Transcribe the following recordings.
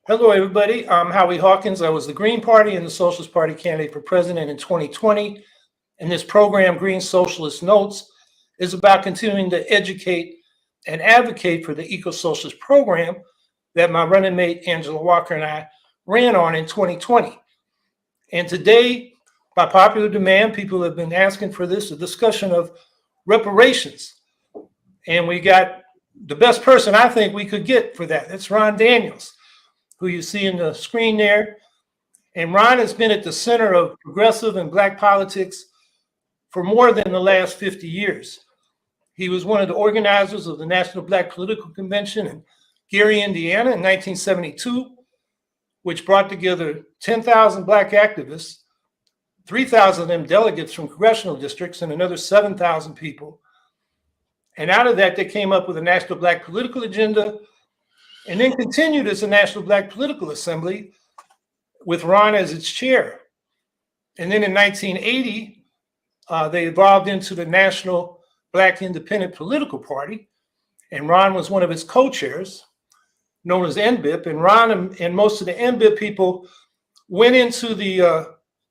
Hello, everybody. I'm Howie Hawkins. I was the Green Party and the Socialist Party candidate for president in 2020. And this program, Green Socialist Notes, is about continuing to educate and advocate for the eco-socialist program that my running mate, Angela Walker, and I ran on in 2020. And today, by popular demand, people have been asking for this, a discussion of reparations. And we got the best person I think we could get for that. It's Ron Daniels, who you see in the screen there. And Ron has been at the center of progressive and Black politics for more than the last 50 years. He was one of the organizers of the National Black Political Convention in Gary, Indiana in 1972, which brought together 10,000 Black activists, 3,000 of them delegates from congressional districts, and another 7,000 people. And out of that, they came up with a National Black Political Agenda, and then continued as a National Black Political Assembly with Ron as its chair. And then in 1980, they evolved into the National Black Independent Political Party, and Ron was one of its co-chairs, known as NBIP. And Ron and most of the NBIP people went into the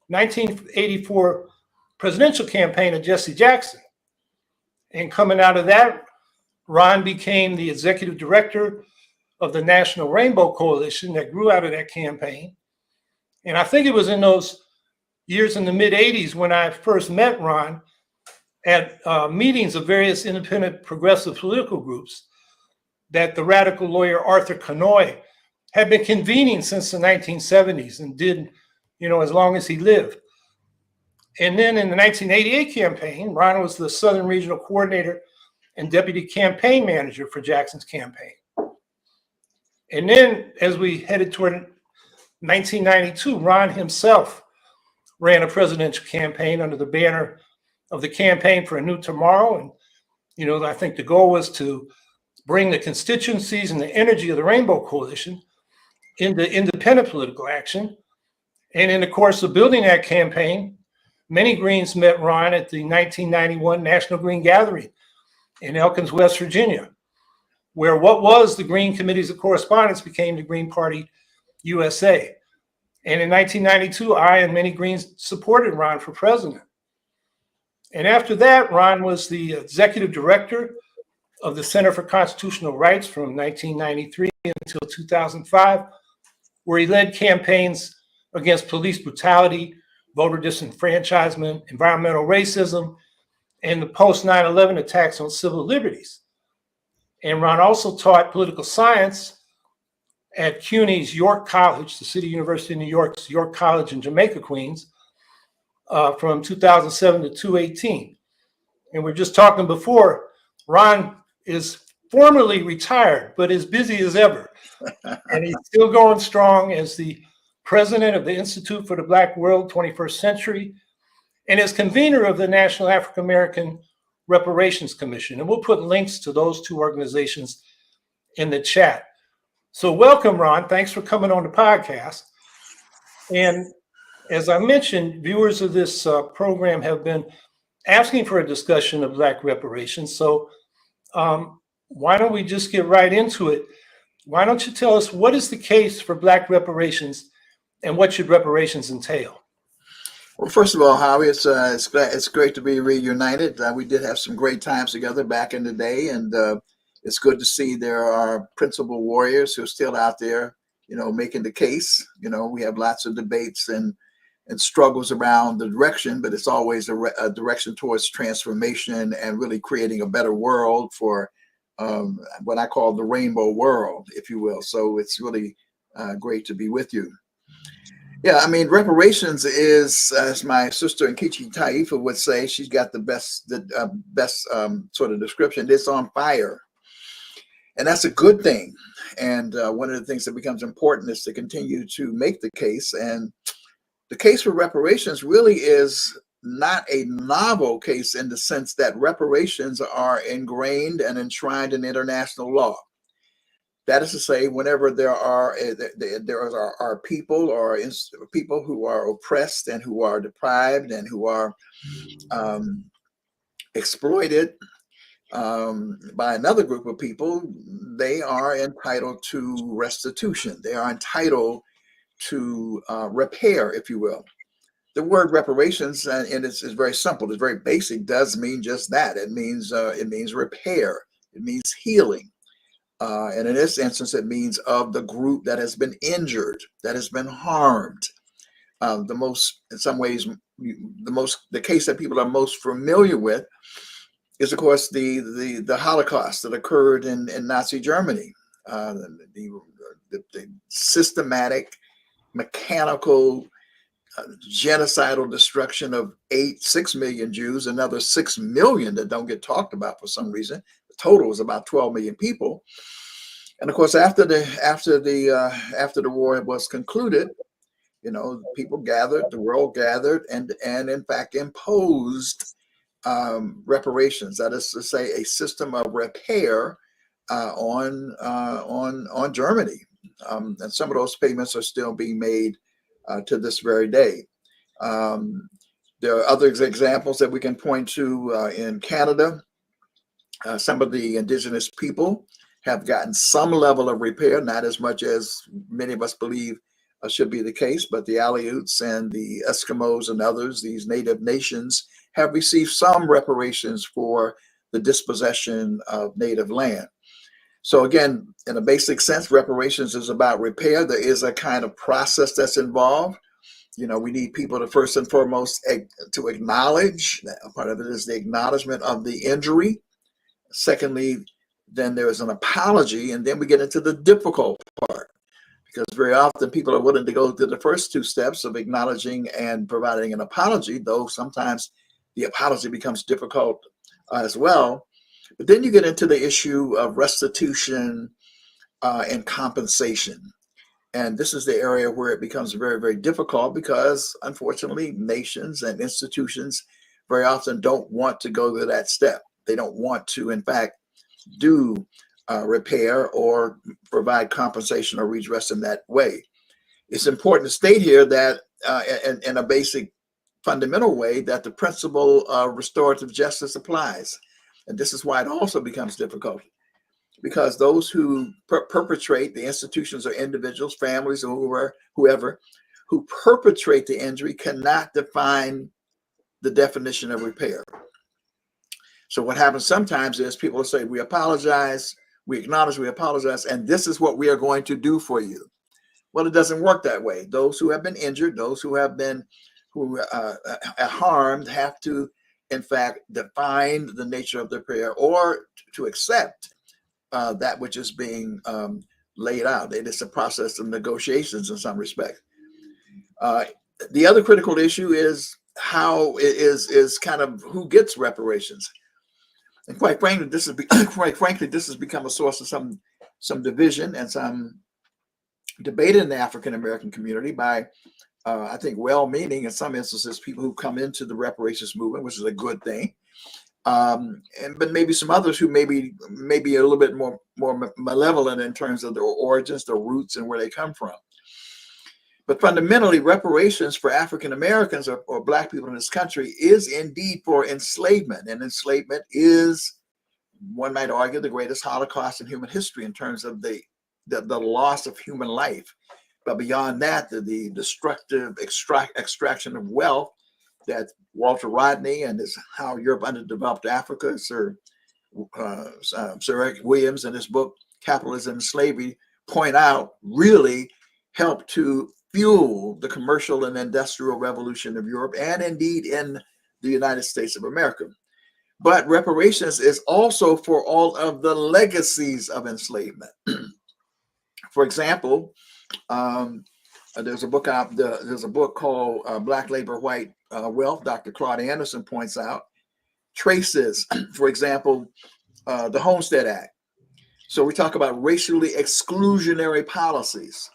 1984 presidential campaign of Jesse Jackson. And coming out of that, Ron became the executive director of the National Rainbow Coalition that grew out of that campaign. And I think it was in those years in the mid-'80s when I first met Ron at meetings of various independent progressive political groups that the radical lawyer Arthur Kanoy had been convening since the 1970s and did, as long as he lived. And then in the 1988 campaign, Ron was the Southern Regional Coordinator and Deputy Campaign Manager for Jackson's campaign. And then as we headed toward 1992, Ron himself ran a presidential campaign under the banner of the Campaign for a New Tomorrow. And, I think the goal was to bring the constituencies and the energy of the Rainbow Coalition into independent political action. And in the course of building that campaign, many Greens met Ron at the 1991 National Green Gathering in Elkins, West Virginia, where what was the Green Committees of Correspondence became the Green Party USA. And in 1992, I and many Greens supported Ron for president. And after that, Ron was the executive director of the Center for Constitutional Rights from 1993 until 2005, where he led campaigns against police brutality, voter disenfranchisement, environmental racism, and the post 9/11 attacks on civil liberties. And Ron also taught political science at CUNY's York College, the City University of New York's York College in Jamaica, Queens, from 2007 to 2018. And we're just talking before, Ron is formerly retired, but as busy as ever. And he's still going strong as the president of the Institute for the Black World 21st Century and as convener of the National African American Reparations Commission. And we'll put links to those two organizations in the chat. So welcome, Ron. Thanks for coming on the podcast. And as I mentioned, viewers of this program have been asking for a discussion of Black reparations. So why don't we just get right into it? Why don't you tell us what is the case for Black reparations and what should reparations entail? Well, first of all, Howie, it's great to be reunited. We did have some great times together back in the day, and it's good to see there are principal warriors who are still out there, making the case. We have lots of debates and struggles around the direction, but it's always a direction towards transformation and really creating a better world for what I call the rainbow world, if you will. So it's really great to be with you. Yeah, I mean, reparations is, as my sister Nkechi Taifa would say, she's got the best sort of description. It's on fire. And that's a good thing. And one of the things that becomes important is to continue to make the case. And the case for reparations really is not a novel case in the sense that reparations are ingrained and enshrined in international law. That is to say, whenever there are people or people who are oppressed and who are deprived and who are exploited, by another group of people, they are entitled to restitution. They are entitled to repair, if you will. The word reparations, and it's very simple, it's very basic, does mean just that. It means repair. It means healing. And in this instance, it means of the group that has been injured, that has been harmed. In some ways, the case that people are most familiar with is, of course, the Holocaust that occurred in Nazi Germany. The systematic, mechanical, genocidal destruction of 6 million Jews, another 6 million that don't get talked about for some reason. The total is about 12 million people. And of course, after the war was concluded, people gathered, the world gathered, and in fact imposed reparations. That is to say, a system of repair on Germany, and some of those payments are still being made to this very day. There are other examples that we can point to in Canada. Some of the indigenous people have gotten some level of repair, not as much as many of us believe should be the case, but the Aleuts and the Eskimos and others, these native nations, have received some reparations for the dispossession of native land. So again, in a basic sense, reparations is about repair. There is a kind of process that's involved. We need people to first and foremost to acknowledge. Part of it is the acknowledgement of the injury. Secondly, then there is an apology, and then we get into the difficult part, because very often people are willing to go through the first two steps of acknowledging and providing an apology, though sometimes the apology becomes difficult as well. But then you get into the issue of restitution and compensation. And this is the area where it becomes very, very difficult, because unfortunately, nations and institutions very often don't want to go to that step. They don't want to, in fact, do repair or provide compensation or redress in that way. It's important to state here that in a basic fundamental way, that the principle of restorative justice applies. And this is why it also becomes difficult, because those who perpetrate, the institutions or individuals, families, or whoever who perpetrate the injury cannot define the definition of repair. So what happens sometimes is people say, we apologize, we acknowledge, we apologize, and this is what we are going to do for you. Well, it doesn't work that way. Those who have been injured, those who have been harmed, have to, in fact, define the nature of their prayer, or to accept that which is being laid out. It is a process of negotiations in some respect. The other critical issue is how it is kind of who gets reparations. And quite frankly, this has become a source of some division and some debate in the African American community by, I think, well-meaning, in some instances, people who come into the reparations movement, which is a good thing, but maybe some others who maybe a little bit more malevolent in terms of their origins, their roots, and where they come from. But fundamentally, reparations for African Americans or Black people in this country is indeed for enslavement. And enslavement is, one might argue, the greatest Holocaust in human history in terms of the loss of human life. But beyond that, the destructive extraction of wealth that Walter Rodney and his How Europe Underdeveloped Africa, Sir Eric Williams, in his book, Capitalism and Slavery, point out, really helped to fuel the commercial and industrial revolution of Europe, and indeed in the United States of America. But reparations is also for all of the legacies of enslavement. For example, there's a book out. There's a book called Black Labor, White Wealth. Dr. Claude Anderson points out traces, for example, the Homestead Act. So we talk about racially exclusionary policies.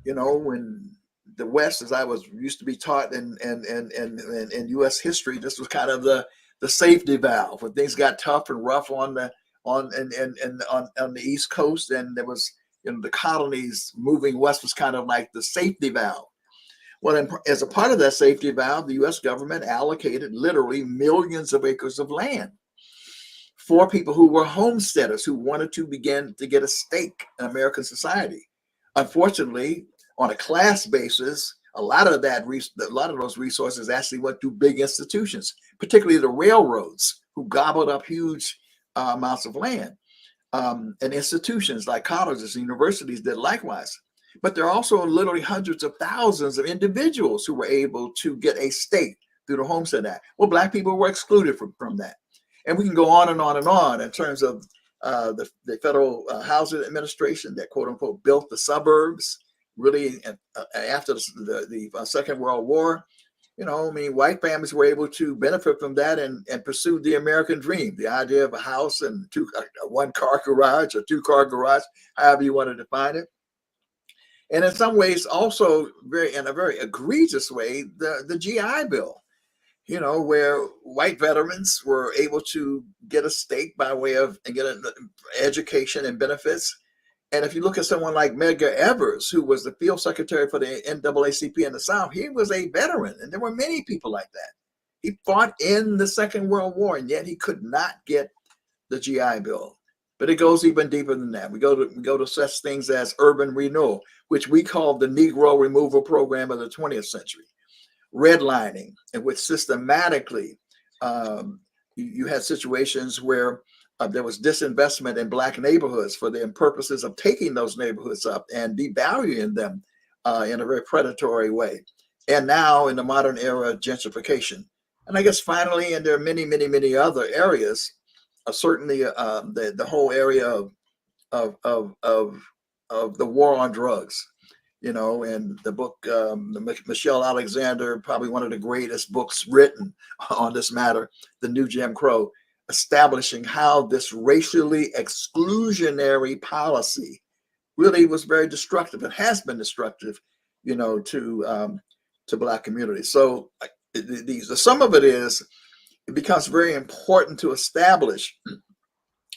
When the West, as I used to be taught in U.S. history, this was kind of the safety valve. When things got tough and rough on the East Coast, and there was the colonies moving west was kind of like the safety valve. Well, as a part of that safety valve, the U.S. government allocated literally millions of acres of land for people who were homesteaders who wanted to begin to get a stake in American society. Unfortunately, on a class basis, a lot of those resources actually went to big institutions, particularly the railroads, who gobbled up huge amounts of land, and institutions like colleges and universities did likewise. But there are also literally hundreds of thousands of individuals who were able to get a stake through the Homestead Act. Well, Black people were excluded from that. And we can go on and on and on in terms of the Federal Housing Administration that, quote unquote, built the suburbs really after the Second World War. You know, I mean, white families were able to benefit from that and pursue the American dream, the idea of a house and a one-car garage or two-car garage, however you want to define it. And in some ways, also in a very egregious way, the GI Bill, you know, where white veterans were able to get a stake by way of and get an education and benefits. And if you look at someone like Medgar Evers, who was the field secretary for the NAACP in the South, he was a veteran, and there were many people like that. He fought in the Second World War, and yet he could not get the GI Bill. But it goes even deeper than that. We go to such things as urban renewal, which we call the Negro removal program of the 20th century. Redlining, in which systematically you had situations where there was disinvestment in Black neighborhoods for the purposes of taking those neighborhoods up and devaluing them in a very predatory way. And now in the modern era, gentrification. And I guess finally, and there are many, many, many other areas, certainly the whole area of the war on drugs. You know, and the book, Michelle Alexander, probably one of the greatest books written on this matter, The New Jim Crow, establishing how this racially exclusionary policy really was very destructive. It has been destructive, you know, to Black communities. So the sum of it is, it becomes very important to establish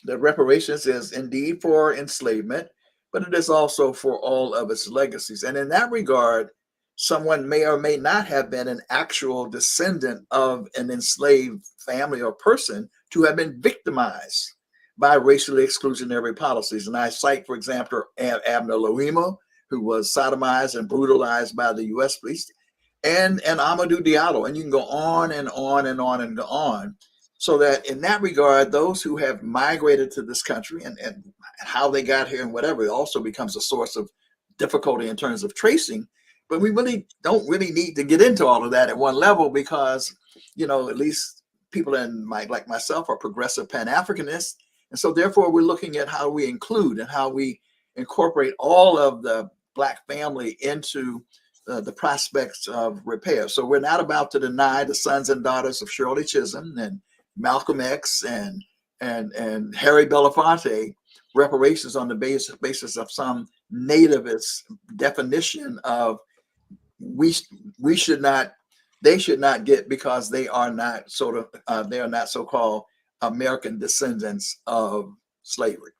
that reparations is indeed for enslavement, but it is also for all of its legacies. And in that regard, someone may or may not have been an actual descendant of an enslaved family or person to have been victimized by racially exclusionary policies. And I cite, for example, Abner Louima, who was sodomized and brutalized by the U.S. police, and Amadou Diallo. And you can go on and on and on and on. So that in that regard, those who have migrated to this country and how they got here and whatever, it also becomes a source of difficulty in terms of tracing. But we really don't need to get into all of that at one level because, you know, at least people like myself are progressive Pan-Africanists. And so therefore, we're looking at how we include and how we incorporate all of the Black family into the prospects of repair. So we're not about to deny the sons and daughters of Shirley Chisholm and Malcolm X and Harry Belafonte reparations on the basis of some nativist definition of they should not get because they are not so-called American descendants of slavery.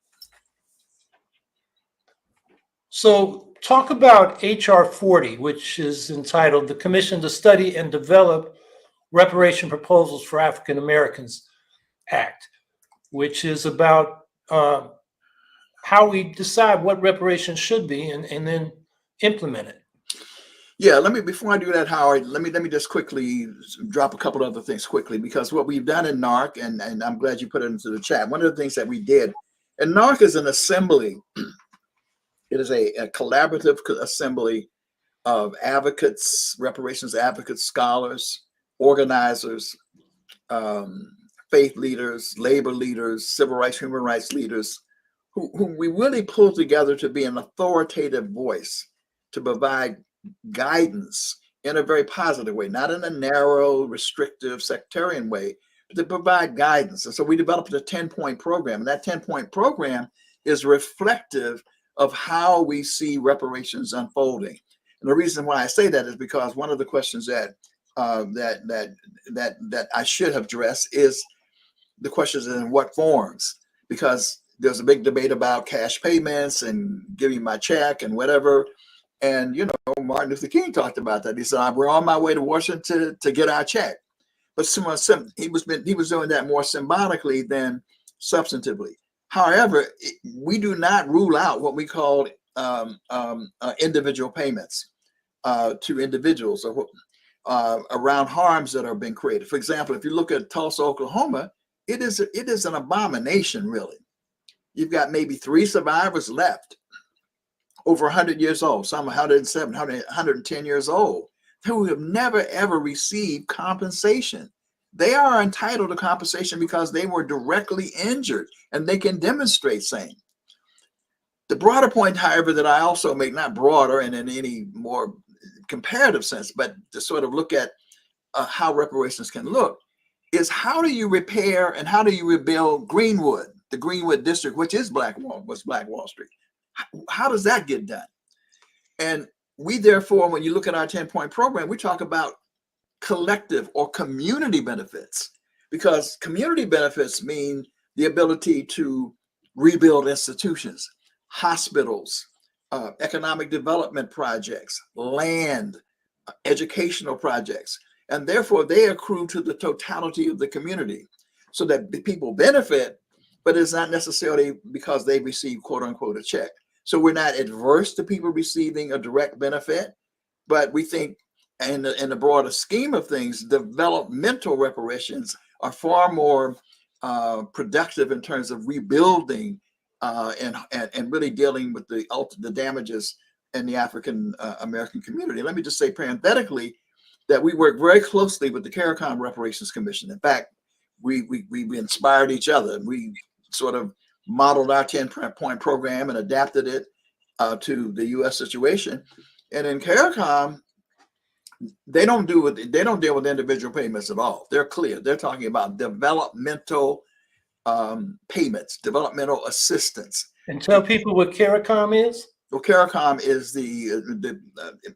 So talk about H.R. 40, which is entitled The Commission to Study and Develop Reparation Proposals for African Americans Act, which is about how we decide what reparations should be and then implement it. Yeah, before I do that, Howard, let me just quickly drop a couple of other things quickly, because what we've done in NARC, and I'm glad you put it into the chat, one of the things that we did, and NARC is an assembly, it is a collaborative assembly of advocates, reparations advocates, scholars, organizers, faith leaders, labor leaders, civil rights, human rights leaders, who we really pull together to be an authoritative voice to provide guidance in a very positive way, not in a narrow, restrictive, sectarian way, but to provide guidance. And so we developed a 10-point program, and that 10-point program is reflective of how we see reparations unfolding. And the reason why I say that is because one of the questions that I should have addressed is the questions in what forms, because there's a big debate about cash payments and giving my check and whatever. And, you know, Martin Luther King talked about that. He said, we're on my way to Washington to get our check. But he was doing that more symbolically than substantively. However, we do not rule out what we call individual payments to individuals around harms that are being created. For example, if you look at Tulsa, Oklahoma, it is an abomination, really. You've got maybe 3 survivors left, over 100 years old, some 107, 110 years old, who have never, ever received compensation. They are entitled to compensation because they were directly injured, and they can demonstrate same. The broader point, however, that I also make, not broader and in any more comparative sense, but to sort of look at how reparations can look, is how do you repair and how do you rebuild Greenwood, the Greenwood district, which is Black Wall Street? How does that get done? And we, therefore, when you look at our 10-point program, we talk about collective or community benefits, because community benefits mean the ability to rebuild institutions, hospitals, economic development projects, land, educational projects, and therefore they accrue to the totality of the community so that the people benefit, but it's not necessarily because they receive, quote unquote, a check. So we're not adverse to people receiving a direct benefit, but we think in the broader scheme of things, developmental reparations are far more productive in terms of rebuilding and really dealing with the damages in the African American community. Let me just say parenthetically that we work very closely with the CARICOM Reparations Commission. In fact, we inspired each other, and we sort of modeled our 10-point program and adapted it to the U.S. situation. And in CARICOM, they don't deal with individual payments at all. They're clear. They're talking about developmental payments, developmental assistance. And tell people what CARICOM is. Well, CARICOM is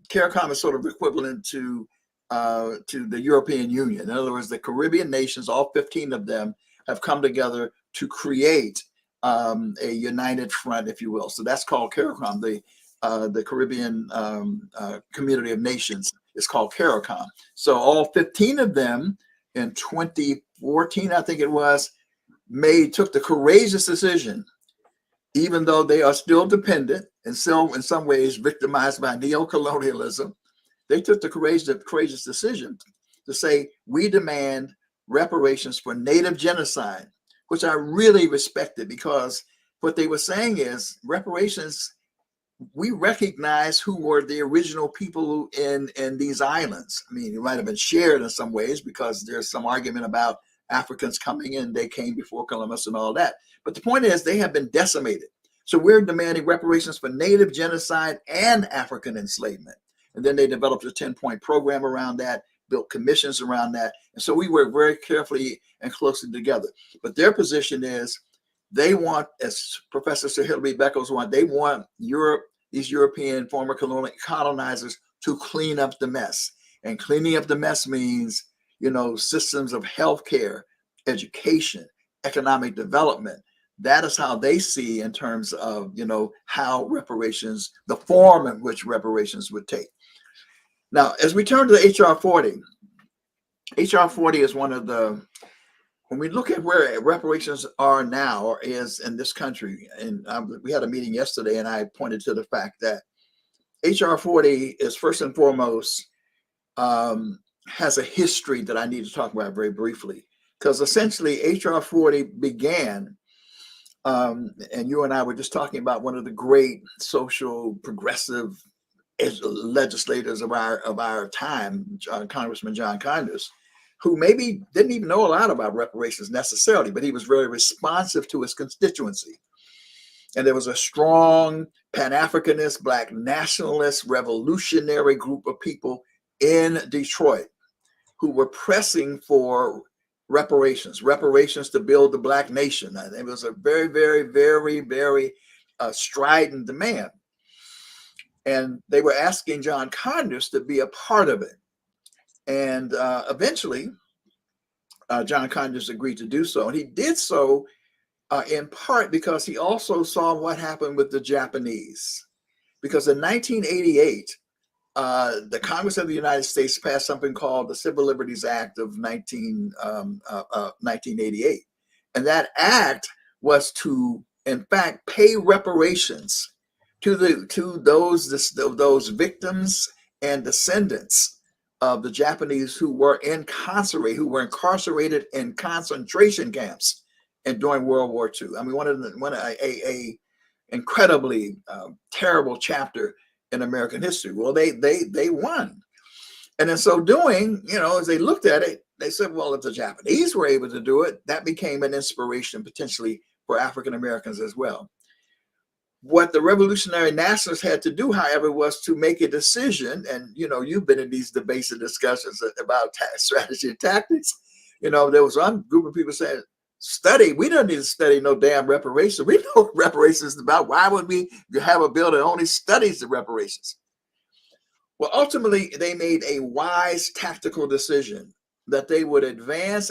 CARICOM is sort of equivalent to the European Union. In other words, the Caribbean nations, all 15 of them, have come together to create a united front, if you will. So that's called CARICOM. The Caribbean Community of Nations is called CARICOM. So all 15 of them in 2014, I think it was, took the courageous decision, even though they are still dependent and still in some ways victimized by neocolonialism. They took the courageous decision to say, we demand reparations for Native genocide, which I really respected, because what they were saying is reparations, we recognize who were the original people in these islands. I mean, it might have been shared in some ways because there's some argument about Africans coming in, they came before Columbus and all that. But the point is they have been decimated. So we're demanding reparations for Native genocide and African enslavement. And then they developed a 10-point program around that, built commissions around that. And so we work very carefully and closely together. But their position is they want, as Professor Sir Hilary Beckles want, they want Europe, these European former colonizers, to clean up the mess. And cleaning up the mess means, systems of healthcare, education, economic development. That is how they see in terms of, how reparations, the form in which reparations would take. Now, as we turn to HR 40, HR 40 is one of when we look at where reparations are now or is in this country, and we had a meeting yesterday and I pointed to the fact that HR 40 is first and foremost, has a history that I need to talk about very briefly, because essentially HR 40 began, and you and I were just talking about one of the great social progressive legislators of our time, Congressman John Conyers, who maybe didn't even know a lot about reparations necessarily, but he was very responsive to his constituency. And there was a strong Pan-Africanist, Black nationalist, revolutionary group of people in Detroit who were pressing for reparations to build the Black nation. And it was a very, very, very, very strident demand. And they were asking John Conyers to be a part of it. And eventually, John Conyers agreed to do so. And he did so in part because he also saw what happened with the Japanese. Because in 1988, the Congress of the United States passed something called the Civil Liberties Act of 1988. And that act was to, in fact, pay reparations to those victims and descendants of the Japanese who were incarcerated in concentration camps and during World War II. I mean, a incredibly terrible chapter in American history. Well, they won, and in so doing, as they looked at it, they said, well, if the Japanese were able to do it, that became an inspiration potentially for African Americans as well. What the revolutionary nationalists had to do, however, was to make a decision. And, you've been in these debates and discussions about strategy and tactics. There was one group of people saying, we don't need to study no damn reparations. We know what reparations is about. Why would we have a bill that only studies the reparations? Well, ultimately, they made a wise tactical decision that they would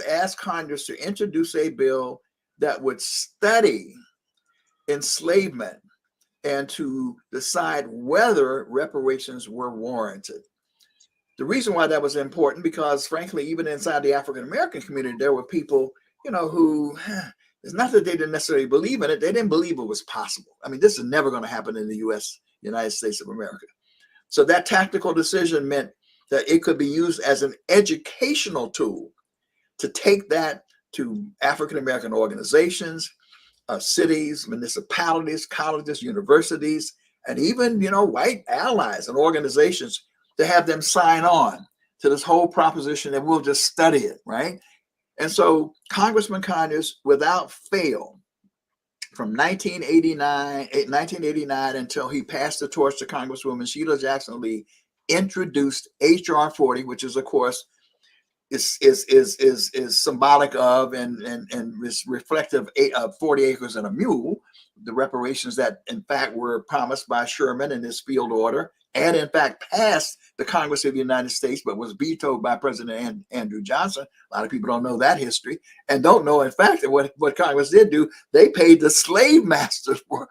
ask Congress to introduce a bill that would study enslavement and to decide whether reparations were warranted. The reason why that was important, because frankly, even inside the African American community, there were people, who, it's not that they didn't necessarily believe in it, they didn't believe it was possible. I mean, this is never going to happen in the United States of America. So that tactical decision meant that it could be used as an educational tool to take that to African American organizations, cities, municipalities, colleges, universities, and even, white allies and organizations, to have them sign on to this whole proposition that we'll just study it, right? And so Congressman Conyers, without fail, from 1989 until he passed the torch to Congresswoman Sheila Jackson Lee, introduced H.R. 40, which is, of course, is symbolic of and is reflective of 40 acres and a mule, the reparations that in fact were promised by Sherman in his field order, and in fact passed the Congress of the United States, but was vetoed by President Andrew Johnson. A lot of people don't know that history and don't know, in fact, that what Congress did do, they paid the slave masters for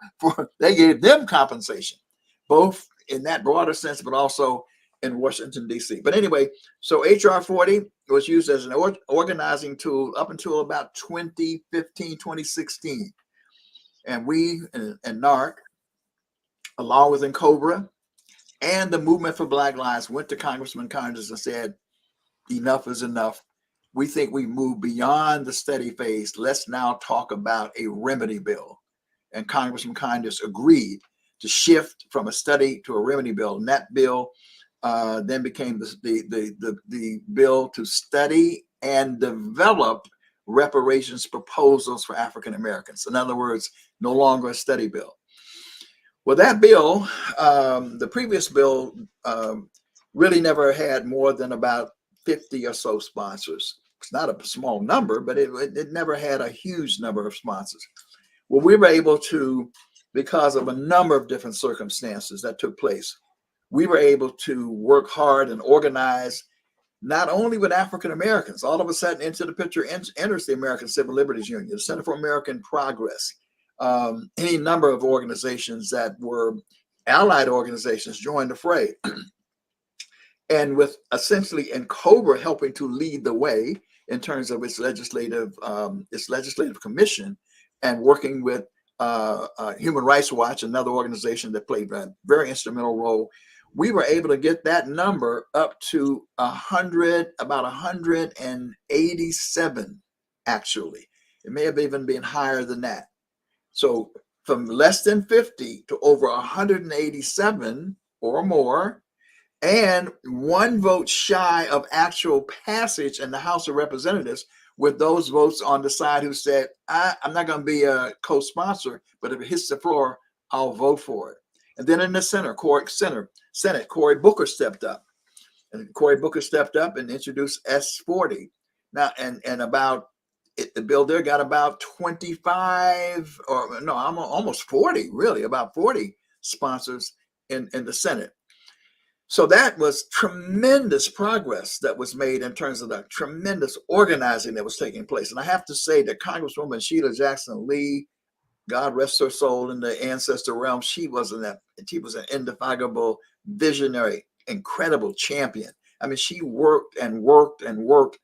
they gave them compensation, both in that broader sense, but also in Washington, D.C. But anyway, so H.R. 40 was used as an organizing tool up until about 2015, 2016. And we and NARC, along with NCOBRA and the Movement for Black Lives, went to Congressman Conyers and said, enough is enough. We think we moved beyond the study phase. Let's now talk about a remedy bill. And Congressman Conyers agreed to shift from a study to a remedy bill. And that bill then became the bill to study and develop reparations proposals for African Americans. In other words, no longer a study bill. Well, that bill, the previous bill, really never had more than about 50 or so sponsors. It's not a small number, but it never had a huge number of sponsors. Well, we were able to, because of a number of different circumstances that took place, we were able to work hard and organize not only with African Americans. All of a sudden, into the picture enters the American Civil Liberties Union, the Center for American Progress, any number of organizations that were allied organizations joined the fray. And with essentially NCOBRA helping to lead the way in terms of its legislative commission, and working with Human Rights Watch, another organization that played a very instrumental role, we were able to get that number up to about 187, actually. It may have even been higher than that. So from less than 50 to over 187 or more, and one vote shy of actual passage in the House of Representatives, with those votes on the side who said, I'm not going to be a co-sponsor, but if it hits the floor, I'll vote for it. And then in the Senate, Cory Booker stepped up. And Cory Booker stepped up and introduced S40. Now, and about the bill there got about 25, or no, almost 40, really, about 40 sponsors in the Senate. So that was tremendous progress that was made in terms of the tremendous organizing that was taking place. And I have to say that Congresswoman Sheila Jackson Lee, God rest her soul in the ancestor realm, she was an indefatigable, visionary, incredible champion. I mean, she worked and worked and worked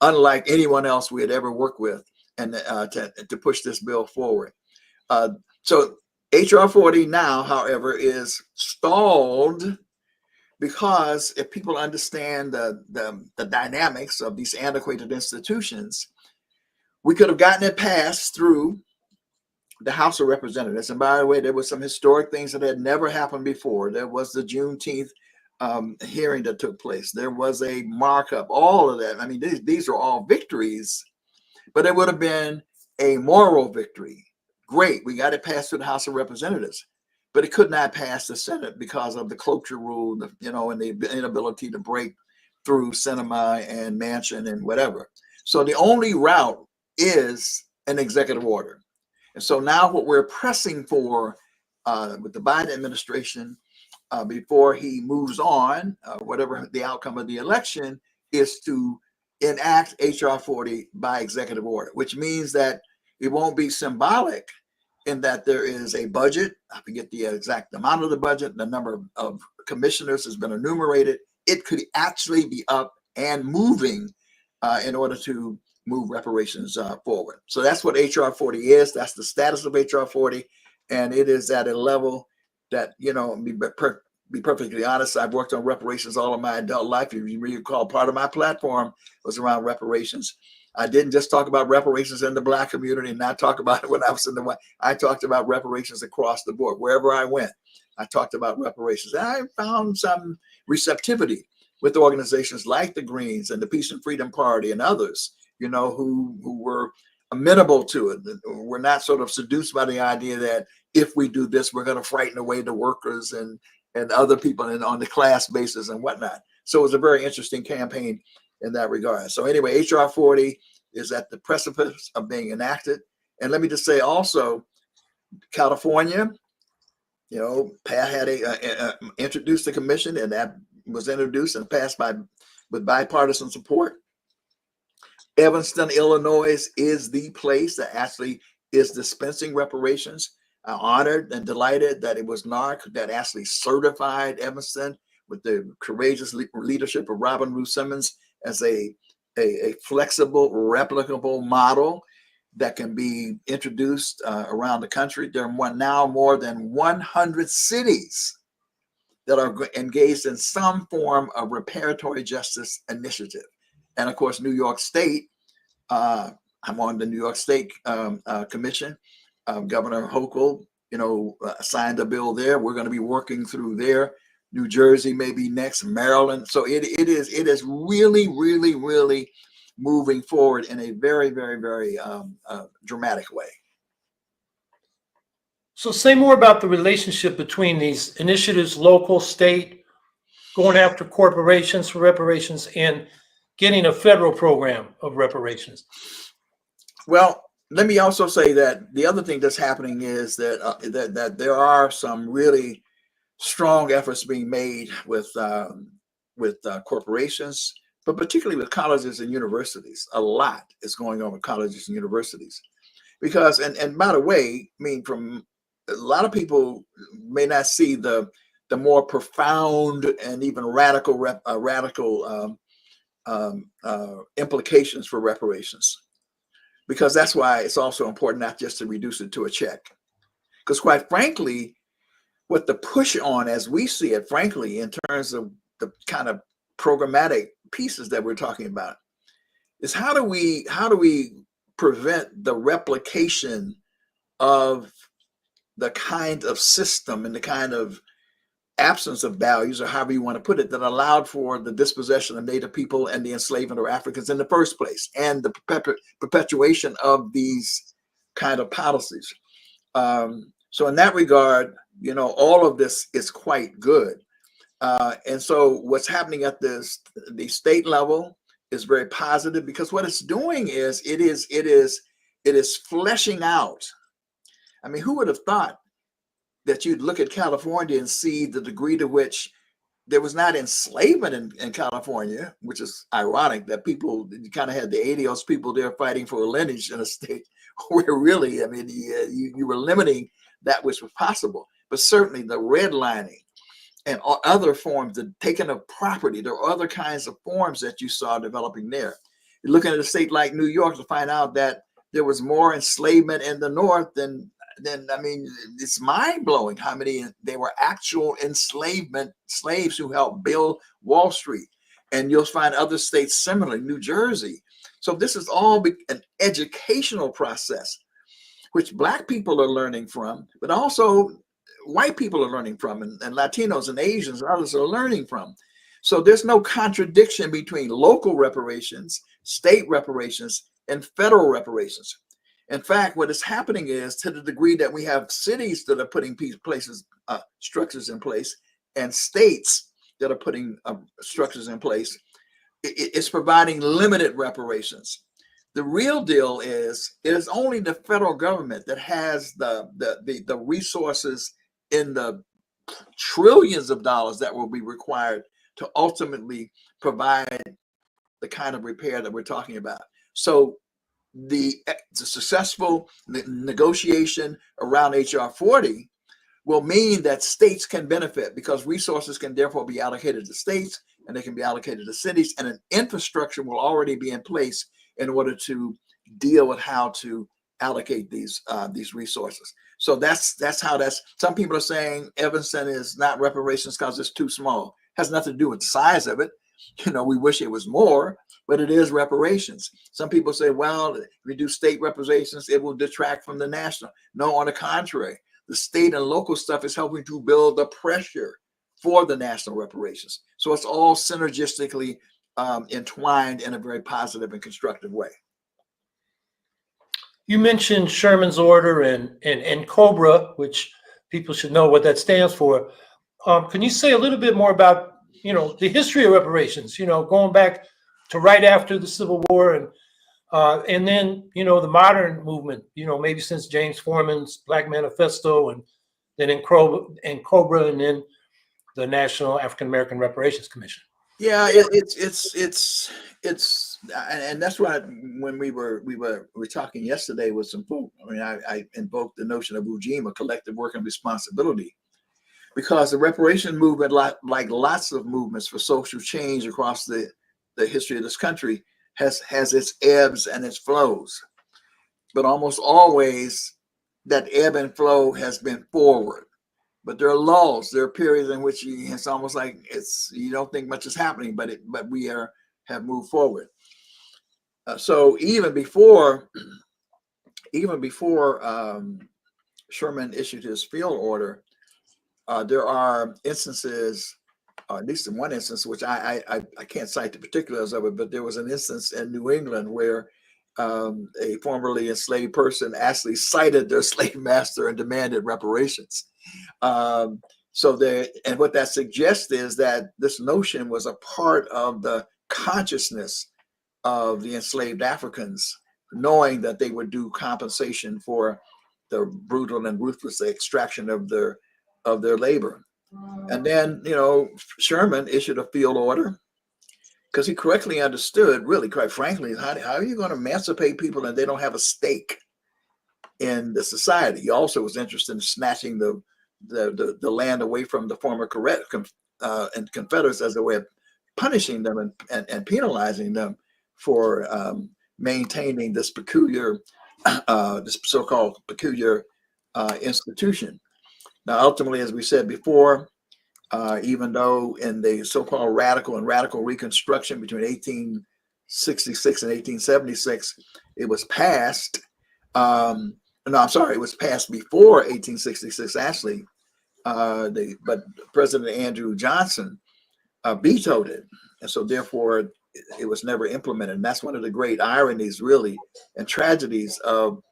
unlike anyone else we had ever worked with and to push this bill forward. So HR 40 now, however, is stalled because if people understand the dynamics of these antiquated institutions, we could have gotten it passed through the House of Representatives. And by the way, there were some historic things that had never happened before. There was the Juneteenth hearing that took place. There was a markup, all of that. I mean, these are all victories, but it would have been a moral victory. Great, we got it passed through the House of Representatives, but it could not pass the Senate because of the cloture rule, and the inability to break through Sinema and Manchin and whatever. So the only route is an executive order. And so now what we're pressing for with the Biden administration before he moves on, whatever the outcome of the election, is to enact HR 40 by executive order, which means that it won't be symbolic in that there is a budget. I forget the exact amount of the budget. The number of commissioners has been enumerated. It could actually be up and moving in order to move reparations forward. So that's what HR 40 is. That's the status of HR 40. And it is at a level that, be perfectly honest, I've worked on reparations all of my adult life. If you recall, part of my platform was around reparations. I didn't just talk about reparations in the Black community and not talk about it when I was in the White. I talked about reparations across the board. Wherever I went, I talked about reparations. And I found some receptivity with organizations like the Greens and the Peace and Freedom Party and others, who were amenable to it. We're not sort of seduced by the idea that if we do this, we're going to frighten away the workers and other people on the class basis and whatnot. So it was a very interesting campaign in that regard. So anyway, HR 40 is at the precipice of being enacted. And let me just say also, California, Pat had introduced the commission, and that was introduced and passed with bipartisan support. Evanston, Illinois is the place that actually is dispensing reparations. I'm honored and delighted that it was NARC that actually certified Evanston with the courageous leadership of Robin Ruth Simmons as a flexible, replicable model that can be introduced around the country. There are now more than 100 cities that are engaged in some form of reparatory justice initiative. And of course, New York State, I'm on the New York State Commission. Governor Hochul, signed a bill there. We're going to be working through there. New Jersey may be next, Maryland. So it is really, really, really moving forward in a very, very, very dramatic way. So say more about the relationship between these initiatives, local, state, going after corporations for reparations, and getting a federal program of reparations. Well, let me also say that the other thing that's happening is that there are some really strong efforts being made with corporations, but particularly with colleges and universities. A lot is going on with colleges and universities because, and by the way, I mean, from a lot of people may not see the more profound and even radical implications for reparations. Because that's why it's also important not just to reduce it to a check. Because quite frankly, what the push on, as we see it, frankly, in terms of the kind of programmatic pieces that we're talking about, is how do we prevent the replication of the kind of system and the kind of absence of values, or however you want to put it, that allowed for the dispossession of Native people and the enslavement of Africans in the first place, and the perpetuation of these kind of policies. So in that regard, all of this is quite good. And so what's happening at the state level is very positive, because what it's doing is it is fleshing out. I mean, who would have thought that you'd look at California and see the degree to which there was not enslavement in California, which is ironic that you kind of had the 80s people there fighting for a lineage in a state where really, I mean, you were limiting that which was possible. But certainly the redlining and other forms, the taking of property, there are other kinds of forms that you saw developing there. You're looking at a state like New York to find out that there was more enslavement in the North than I mean, it's mind blowing how many they were actual enslavement slaves who helped build Wall Street. And you'll find other states similar, New Jersey. So this is all an educational process, which Black people are learning from, but also white people are learning from, and Latinos and Asians and others are learning from. So there's no contradiction between local reparations, state reparations, and federal reparations. In fact, what is happening is, to the degree that we have cities that are putting structures in place, and states that are putting structures in place, it's providing limited reparations. The real deal is, it is only the federal government that has the resources in the trillions of dollars that will be required to ultimately provide the kind of repair that we're talking about. So the successful negotiation around H.R. 40 will mean that states can benefit, because resources can therefore be allocated to states, and they can be allocated to cities, and an infrastructure will already be in place in order to deal with how to allocate these resources. So that's how some people are saying Evanston is not reparations because it's too small. Has nothing to do with the size of it. We wish it was more, but it is reparations. Some people say, well, if we do state reparations, it will detract from the national. No, on the contrary, the state and local stuff is helping to build the pressure for the national reparations. So it's all synergistically entwined in a very positive and constructive way. You mentioned Sherman's order and COBRA, which people should know what that stands for. Can you say a little bit more about, the history of reparations, going back to right after the Civil War, and then, the modern movement, maybe since James Forman's Black Manifesto, and then in COBRA, and then the National African American Reparations Commission? Yeah, it's and that's why when we were talking yesterday with some folk, I mean, I invoked the notion of Ujima, collective work and responsibility, because the reparation movement, like lots of movements for social change across the history of this country, has its ebbs and its flows, but almost always that ebb and flow has been forward. But there are lulls. There are periods in which it's almost like you don't think much is happening, but we have moved forward. So even before Sherman issued his field order, there are instances, at least in one instance, which I can't cite the particulars of it, but there was an instance in New England where a formerly enslaved person actually cited their slave master and demanded reparations. And what that suggests is that this notion was a part of the consciousness of the enslaved Africans, knowing that they would do compensation for the brutal and ruthless extraction of their labor. And then, Sherman issued a field order because he correctly understood, really, quite frankly, how are you going to emancipate people and they don't have a stake in the society? He also was interested in snatching the land away from the former and Confederates as a way of punishing them and penalizing them for maintaining this peculiar, this so-called peculiar institution. Now, ultimately, as we said before, even though in the so-called radical Reconstruction between 1866 and 1876, it was passed. It was passed before 1866, actually. But President Andrew Johnson vetoed it. And so therefore, it was never implemented. And that's one of the great ironies, really, and tragedies of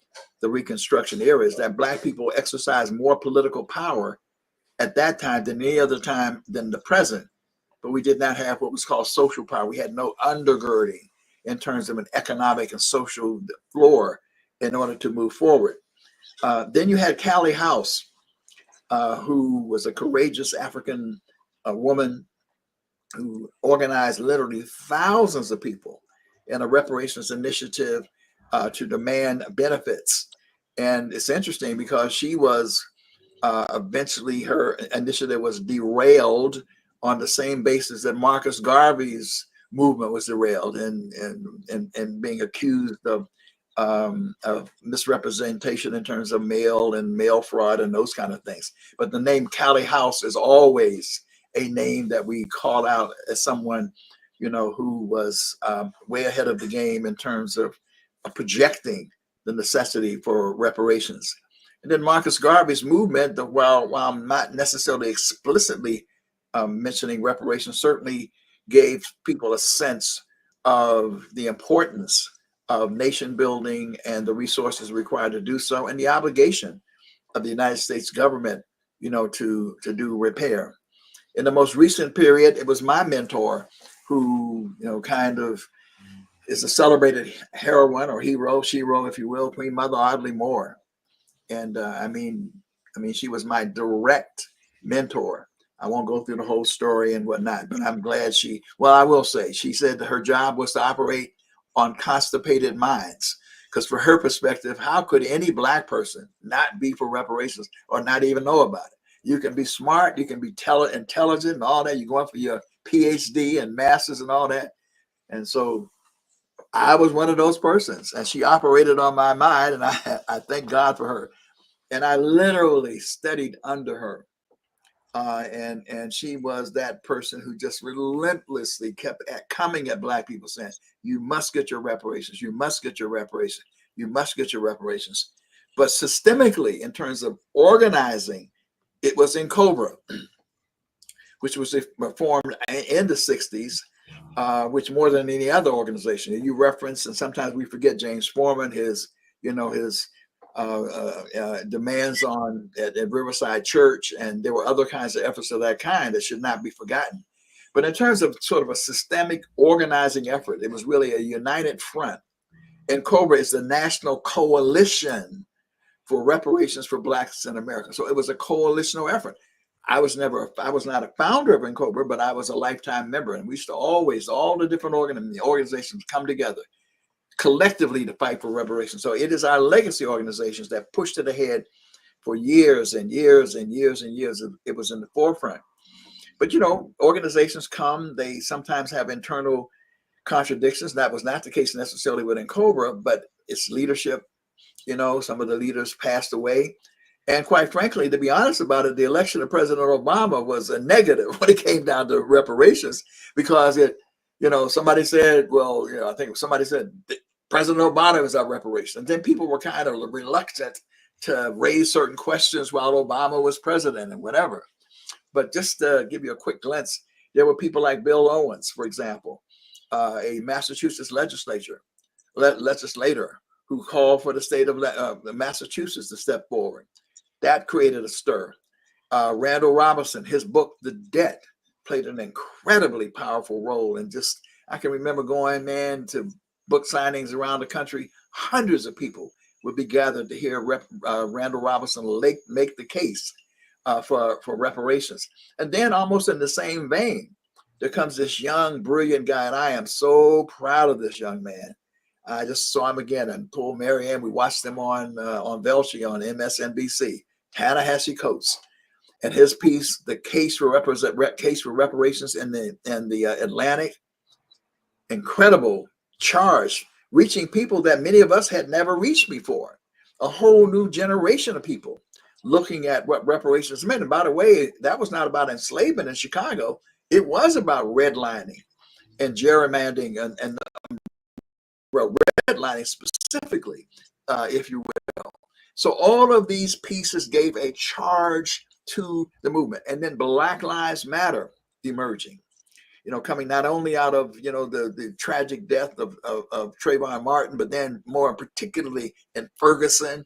the Reconstruction era, is that Black people exercised more political power at that time than any other time than the present. But we did not have what was called social power. We had no undergirding in terms of an economic and social floor in order to move forward. Then you had Callie House, who was a courageous African woman who organized literally thousands of people in a reparations initiative to demand benefits. And it's interesting because she was eventually, her initiative was derailed on the same basis that Marcus Garvey's movement was derailed, and being accused of of misrepresentation in terms of mail and mail fraud and those kind of things. But the name Callie House is always a name that we call out as someone, who was way ahead of the game in terms of projecting the necessity for reparations. And then Marcus Garvey's movement, while I'm not necessarily explicitly mentioning reparations, certainly gave people a sense of the importance of nation building and the resources required to do so, and the obligation of the United States government, to do repair. In the most recent period, it was my mentor who, kind of is a celebrated heroine or hero, shero, if you will, Queen Mother Audley Moore. And I mean, she was my direct mentor. I won't go through the whole story and whatnot, but I'm glad I will say, she said that her job was to operate on constipated minds. Because for her perspective, how could any Black person not be for reparations or not even know about it? You can be smart, you can be intelligent and all that. You're going for your PhD and masters and all that. And so I was one of those persons, and she operated on my mind, and I thank God for her. And I literally studied under her. And she was that person who just relentlessly kept coming at Black people saying, you must get your reparations, you must get your reparations, you must get your reparations. But systemically, in terms of organizing, it was in COBRA, which was formed in the 60s, which more than any other organization. You reference, and sometimes we forget James Foreman, his demands at Riverside Church, and there were other kinds of efforts of that kind that should not be forgotten. But in terms of sort of a systemic organizing effort, it was really a united front. And COBRA is the National Coalition for Reparations for Blacks in America. So it was a coalitional effort. I was not a founder of NCOBRA, but I was a lifetime member. And we used to always, all the different organizations come together collectively to fight for reparations. So it is our legacy organizations that pushed it ahead for years and years and years and years. It was in the forefront. But, organizations they sometimes have internal contradictions. That was not the case necessarily with NCOBRA, but its leadership, some of the leaders passed away. And quite frankly, to be honest about it, the election of President Obama was a negative when it came down to reparations, because somebody said, I think somebody said President Obama was our reparation. And then people were kind of reluctant to raise certain questions while Obama was president and whatever. But just to give you a quick glimpse, there were people like Bill Owens, for example, a Massachusetts legislator who called for the state of Massachusetts to step forward. That created a stir. Randall Robinson, his book, The Debt, played an incredibly powerful role. And I can remember going, to book signings around the country. Hundreds of people would be gathered to hear Randall Robinson make the case for reparations. And then almost in the same vein, there comes this young, brilliant guy, and I am so proud of this young man. I just saw him again and told Marianne, we watched him on Velshi on MSNBC, Ta-Nehisi Coates, and his piece, The Case for Reparations in the Atlantic. Incredible charge, reaching people that many of us had never reached before. A whole new generation of people looking at what reparations meant. And by the way, that was not about enslavement in Chicago. It was about redlining and gerrymandering and redlining specifically, if you will. So all of these pieces gave a charge to the movement. And then Black Lives Matter emerging, coming not only out of, the tragic death of Trayvon Martin, but then more particularly in Ferguson,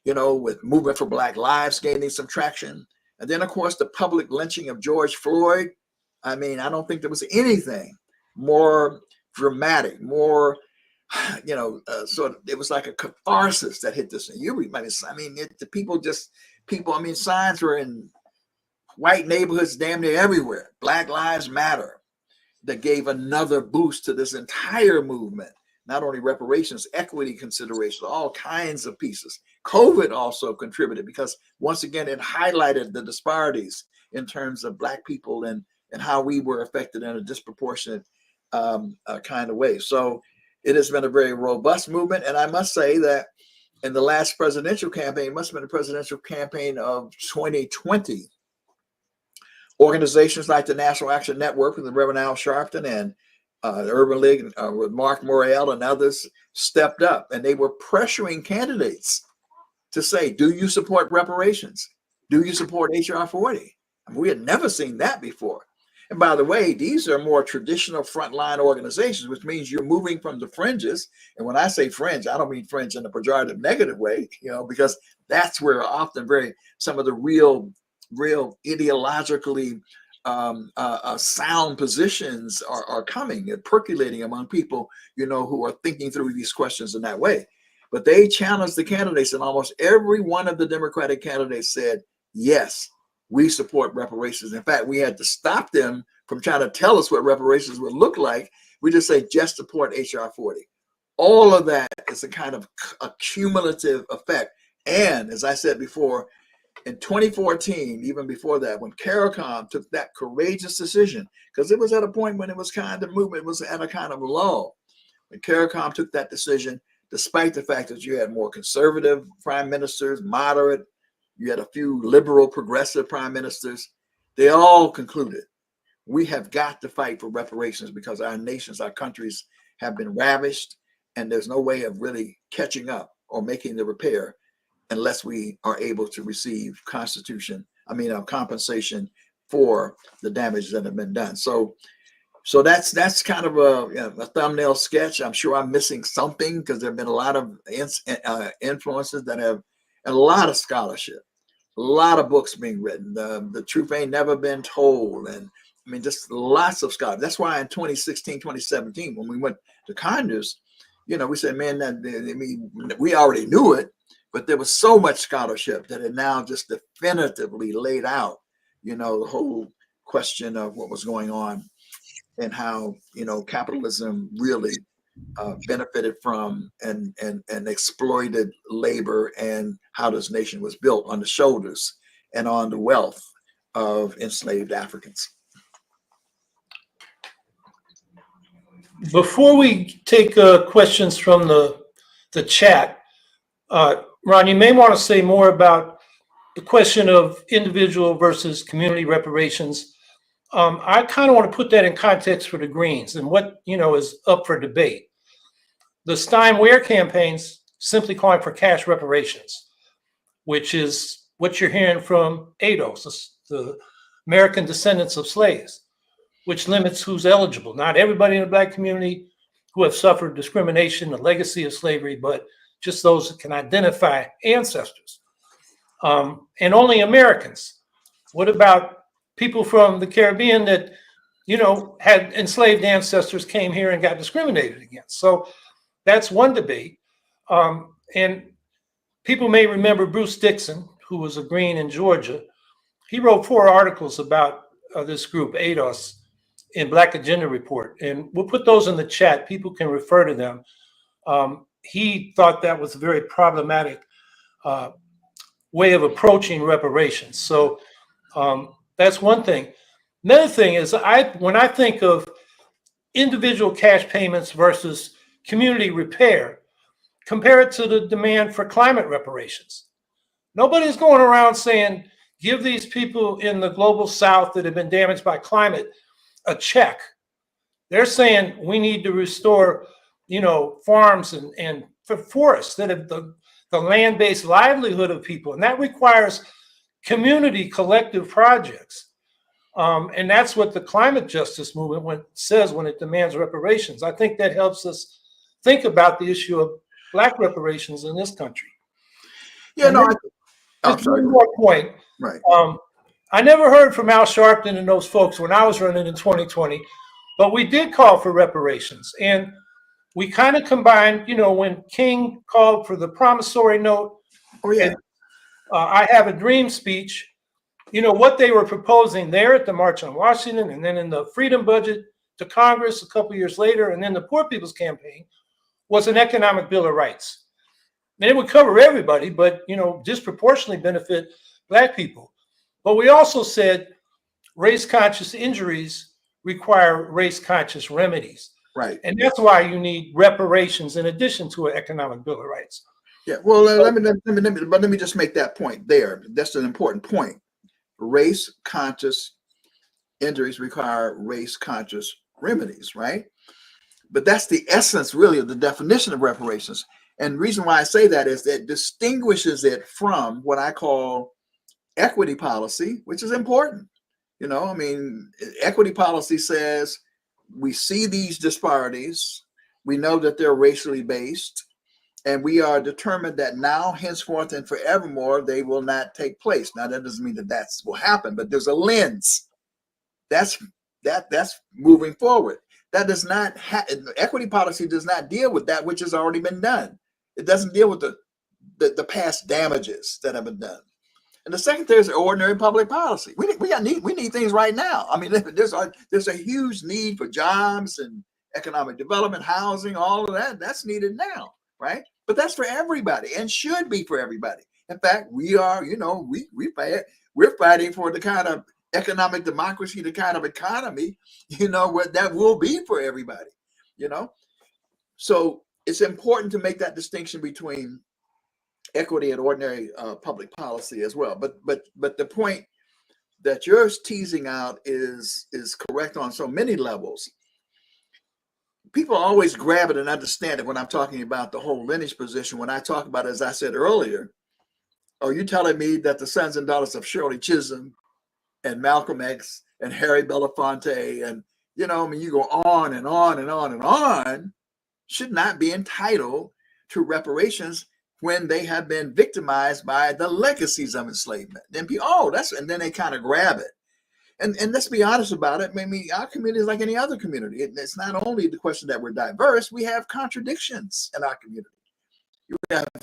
with Movement for Black Lives gaining some traction. And then, of course, the public lynching of George Floyd. I mean, I don't think there was anything more dramatic, more, sort of, it was like a catharsis that hit this. Signs were in white neighborhoods damn near everywhere. Black Lives Matter, that gave another boost to this entire movement. Not only reparations, equity considerations, all kinds of pieces. COVID also contributed because, once again, it highlighted the disparities in terms of Black people and how we were affected in a disproportionate kind of way. So It has been a very robust movement. And I must say that in the last presidential campaign, must have been the presidential campaign of 2020, organizations like the National Action Network with the Reverend Al Sharpton and the Urban League with Mark Morrell and others stepped up, and they were pressuring candidates to say, do you support reparations? Do you support HR 40? I mean, we had never seen that before. And by the way, these are more traditional frontline organizations, which means you're moving from the fringes. And when I say fringe, I don't mean fringe in a pejorative negative way, because that's where often some of the real ideologically sound positions are coming and percolating among people, who are thinking through these questions in that way. But they challenged the candidates, and almost every one of the Democratic candidates said, yes, we support reparations. In fact, we had to stop them from trying to tell us what reparations would look like. We just say, just support HR 40. All of that is a kind of accumulative effect. And as I said before, in 2014, even before that, when CARICOM took that courageous decision, because it was at a point when it was kind of movement was at a kind of lull. When CARICOM took that decision, despite the fact that you had more conservative prime ministers, moderate, you had a few liberal, progressive prime ministers, they all concluded, we have got to fight for reparations because our nations, our countries have been ravished, and there's no way of really catching up or making the repair unless we are able to receive compensation for the damage that have been done. So that's kind of a thumbnail sketch. I'm sure I'm missing something because there have been a lot of influences that have, and a lot of scholarship, a lot of books being written. The Truth Ain't Never Been Told. And I mean, just lots of scholarship. That's why in 2016, 2017, when we went to Congress, we said, man, we already knew it, but there was so much scholarship that it now just definitively laid out, the whole question of what was going on and how, capitalism really benefited from and exploited labor, and how this nation was built on the shoulders and on the wealth of enslaved Africans. Before we take questions from the chat, Ron, you may want to say more about the question of individual versus community reparations. I kind of want to put that in context for the Greens and what is up for debate. The Stein-Ware campaigns simply calling for cash reparations, which is what you're hearing from ADOS, the American descendants of slaves, which limits who's eligible. Not everybody in the Black community who have suffered discrimination, the legacy of slavery, but just those that can identify ancestors. And only Americans. What about people from the Caribbean that, had enslaved ancestors, came here and got discriminated against? So that's one debate. And people may remember Bruce Dixon, who was a Green in Georgia. He wrote 4 articles about this group, ADOS, in Black Agenda Report. And we'll put those in the chat. People can refer to them. He thought that was a very problematic way of approaching reparations. So that's one thing. Another thing is, when I think of individual cash payments versus community repair, compare it to the demand for climate reparations. Nobody's going around saying, give these people in the global south that have been damaged by climate a check. They're saying we need to restore, farms and forests that have the land-based livelihood of people. And that requires community collective projects. And that's what the climate justice movement says when it demands reparations. I think that helps us think about the issue of Black reparations in this country. Yeah, and just one more point. Right. I never heard from Al Sharpton and those folks when I was running in 2020, but we did call for reparations. And we kind of combined, when King called for the promissory note, and, I Have a Dream speech, what they were proposing there at the March on Washington, and then in the Freedom Budget to Congress a couple years later, and then the Poor People's Campaign, was an economic Bill of Rights. And it would cover everybody, but, disproportionately benefit Black people. But we also said race-conscious injuries require race-conscious remedies. Right. And that's why you need reparations in addition to an economic bill of rights. Yeah. Well, let me just make that point there. That's an important point. Race conscious injuries require race conscious remedies, right? But that's the essence, really, of the definition of reparations. And the reason why I say that is that it distinguishes it from what I call equity policy, which is important. You know, I mean, equity policy says we see these disparities, we know that they're racially based, and we are determined that now, henceforth, and forevermore, they will not take place. Now, that doesn't mean that that's will happen, but there's a lens. That's moving forward. That does not equity policy does not deal with that which has already been done. It doesn't deal with the past damages that have been done. And the second thing is ordinary public policy. We need things right now. I mean, there's a huge need for jobs and economic development, housing, all of that. That's needed now, right? But that's for everybody and should be for everybody. In fact, we are, we're fighting for the kind of economic democracy, the kind of economy, what that will be for everybody, So it's important to make that distinction between equity and ordinary public policy as well. But the point that you're teasing out is correct on so many levels. People always grab it and understand it when I'm talking about the whole lineage position. When I talk about, as I said earlier, are you telling me that the sons and daughters of Shirley Chisholm and Malcolm X and Harry Belafonte and, you go on and on and on and on, should not be entitled to reparations when they have been victimized by the legacies of enslavement? Then and then they kind of grab it. And let's be honest about it. I mean, our community is like any other community. It's not only the question that we're diverse, we have contradictions in our community.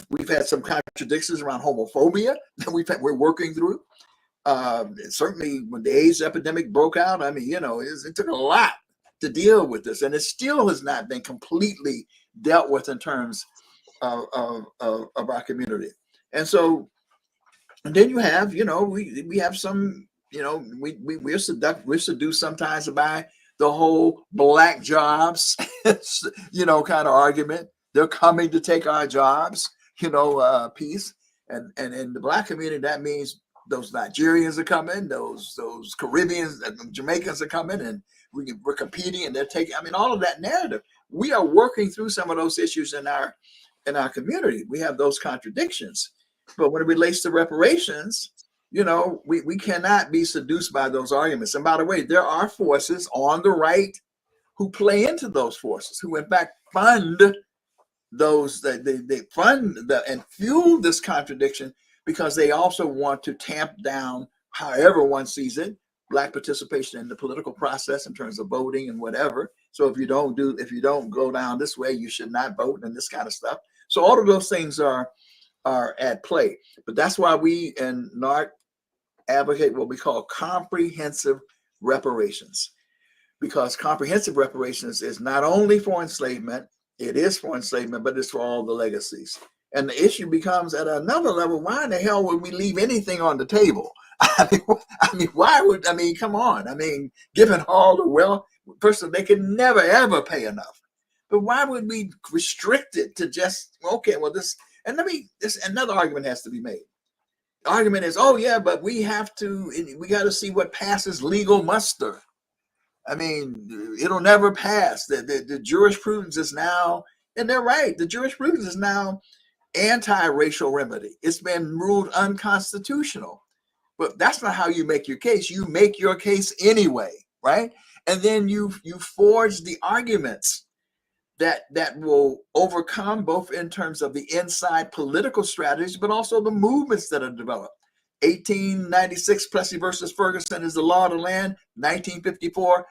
We've had some contradictions around homophobia that we're working through. Certainly when the AIDS epidemic broke out, I mean, it took a lot to deal with this, and it still has not been completely dealt with in terms of our community. And so, and then you have, we have some, we're seduced sometimes by the whole black jobs, kind of argument. They're coming to take our jobs, piece. And in the black community, that means those Nigerians are coming, those Caribbeans, Jamaicans are coming, and we're competing, and they're taking. I mean, all of that narrative. We are working through some of those issues in our community. We have those contradictions, but when it relates to reparations, we cannot be seduced by those arguments. And by the way, there are forces on the right who play into those forces, who in fact fund those, they fund and fuel this contradiction, because they also want to tamp down, however one sees it, Black participation in the political process in terms of voting and whatever. So if you don't go down this way, you should not vote, and this kind of stuff. So all of those things are at play. But that's why we in NARC advocate what we call comprehensive reparations, because comprehensive reparations is not only for enslavement, it is for enslavement, but it's for all the legacies. And the issue becomes at another level, why in the hell would we leave anything on the table? Come on. I mean, given all the wealth, first, they could never, ever pay enough. But why would we restrict it to just, okay, well, another argument has to be made. The argument is, but we got to see what passes legal muster. I mean, it'll never pass. The jurisprudence is now, and they're right, the jurisprudence is now anti-racial remedy. It's been ruled unconstitutional. But that's not how you make your case. You make your case anyway, right? And then you forge the arguments that will overcome, both in terms of the inside political strategies, but also the movements that are developed. 1896, Plessy versus Ferguson is the law of the land. 1954,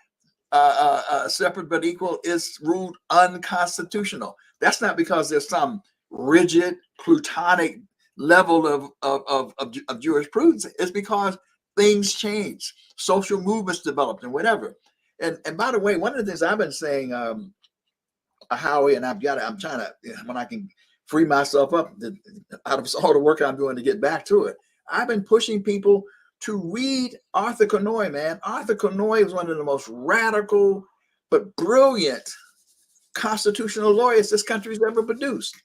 separate but equal is ruled unconstitutional. That's not because there's some rigid plutonic level of jurisprudence. It's because things change, social movements developed, and whatever. And by the way, one of the things I've been saying, Howie, and I'm trying to, when I can free myself up out of all the work I'm doing to get back to it, I've been pushing people to read Arthur Conoy, man. Arthur Conoy is one of the most radical but brilliant constitutional lawyers this country's ever produced.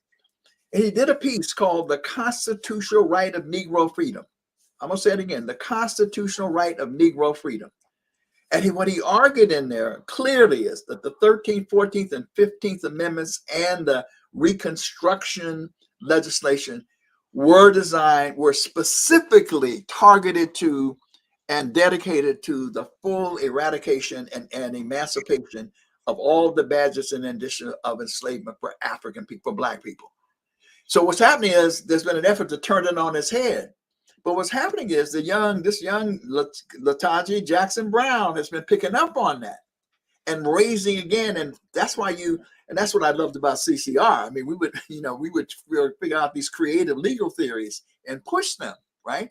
And he did a piece called The Constitutional Right of Negro Freedom. I'm going to say it again, the constitutional right of Negro freedom. And what he argued in there clearly is that the 13th, 14th, and 15th Amendments and the Reconstruction legislation were specifically targeted to and dedicated to the full eradication and emancipation of all the badges and conditions of enslavement for African people, for Black people. So what's happening is there's been an effort to turn it on its head. But what's happening is this young Latanji Jackson Brown has been picking up on that and raising again. And that's why and that's what I loved about CCR. I mean, we would figure out these creative legal theories and push them, right?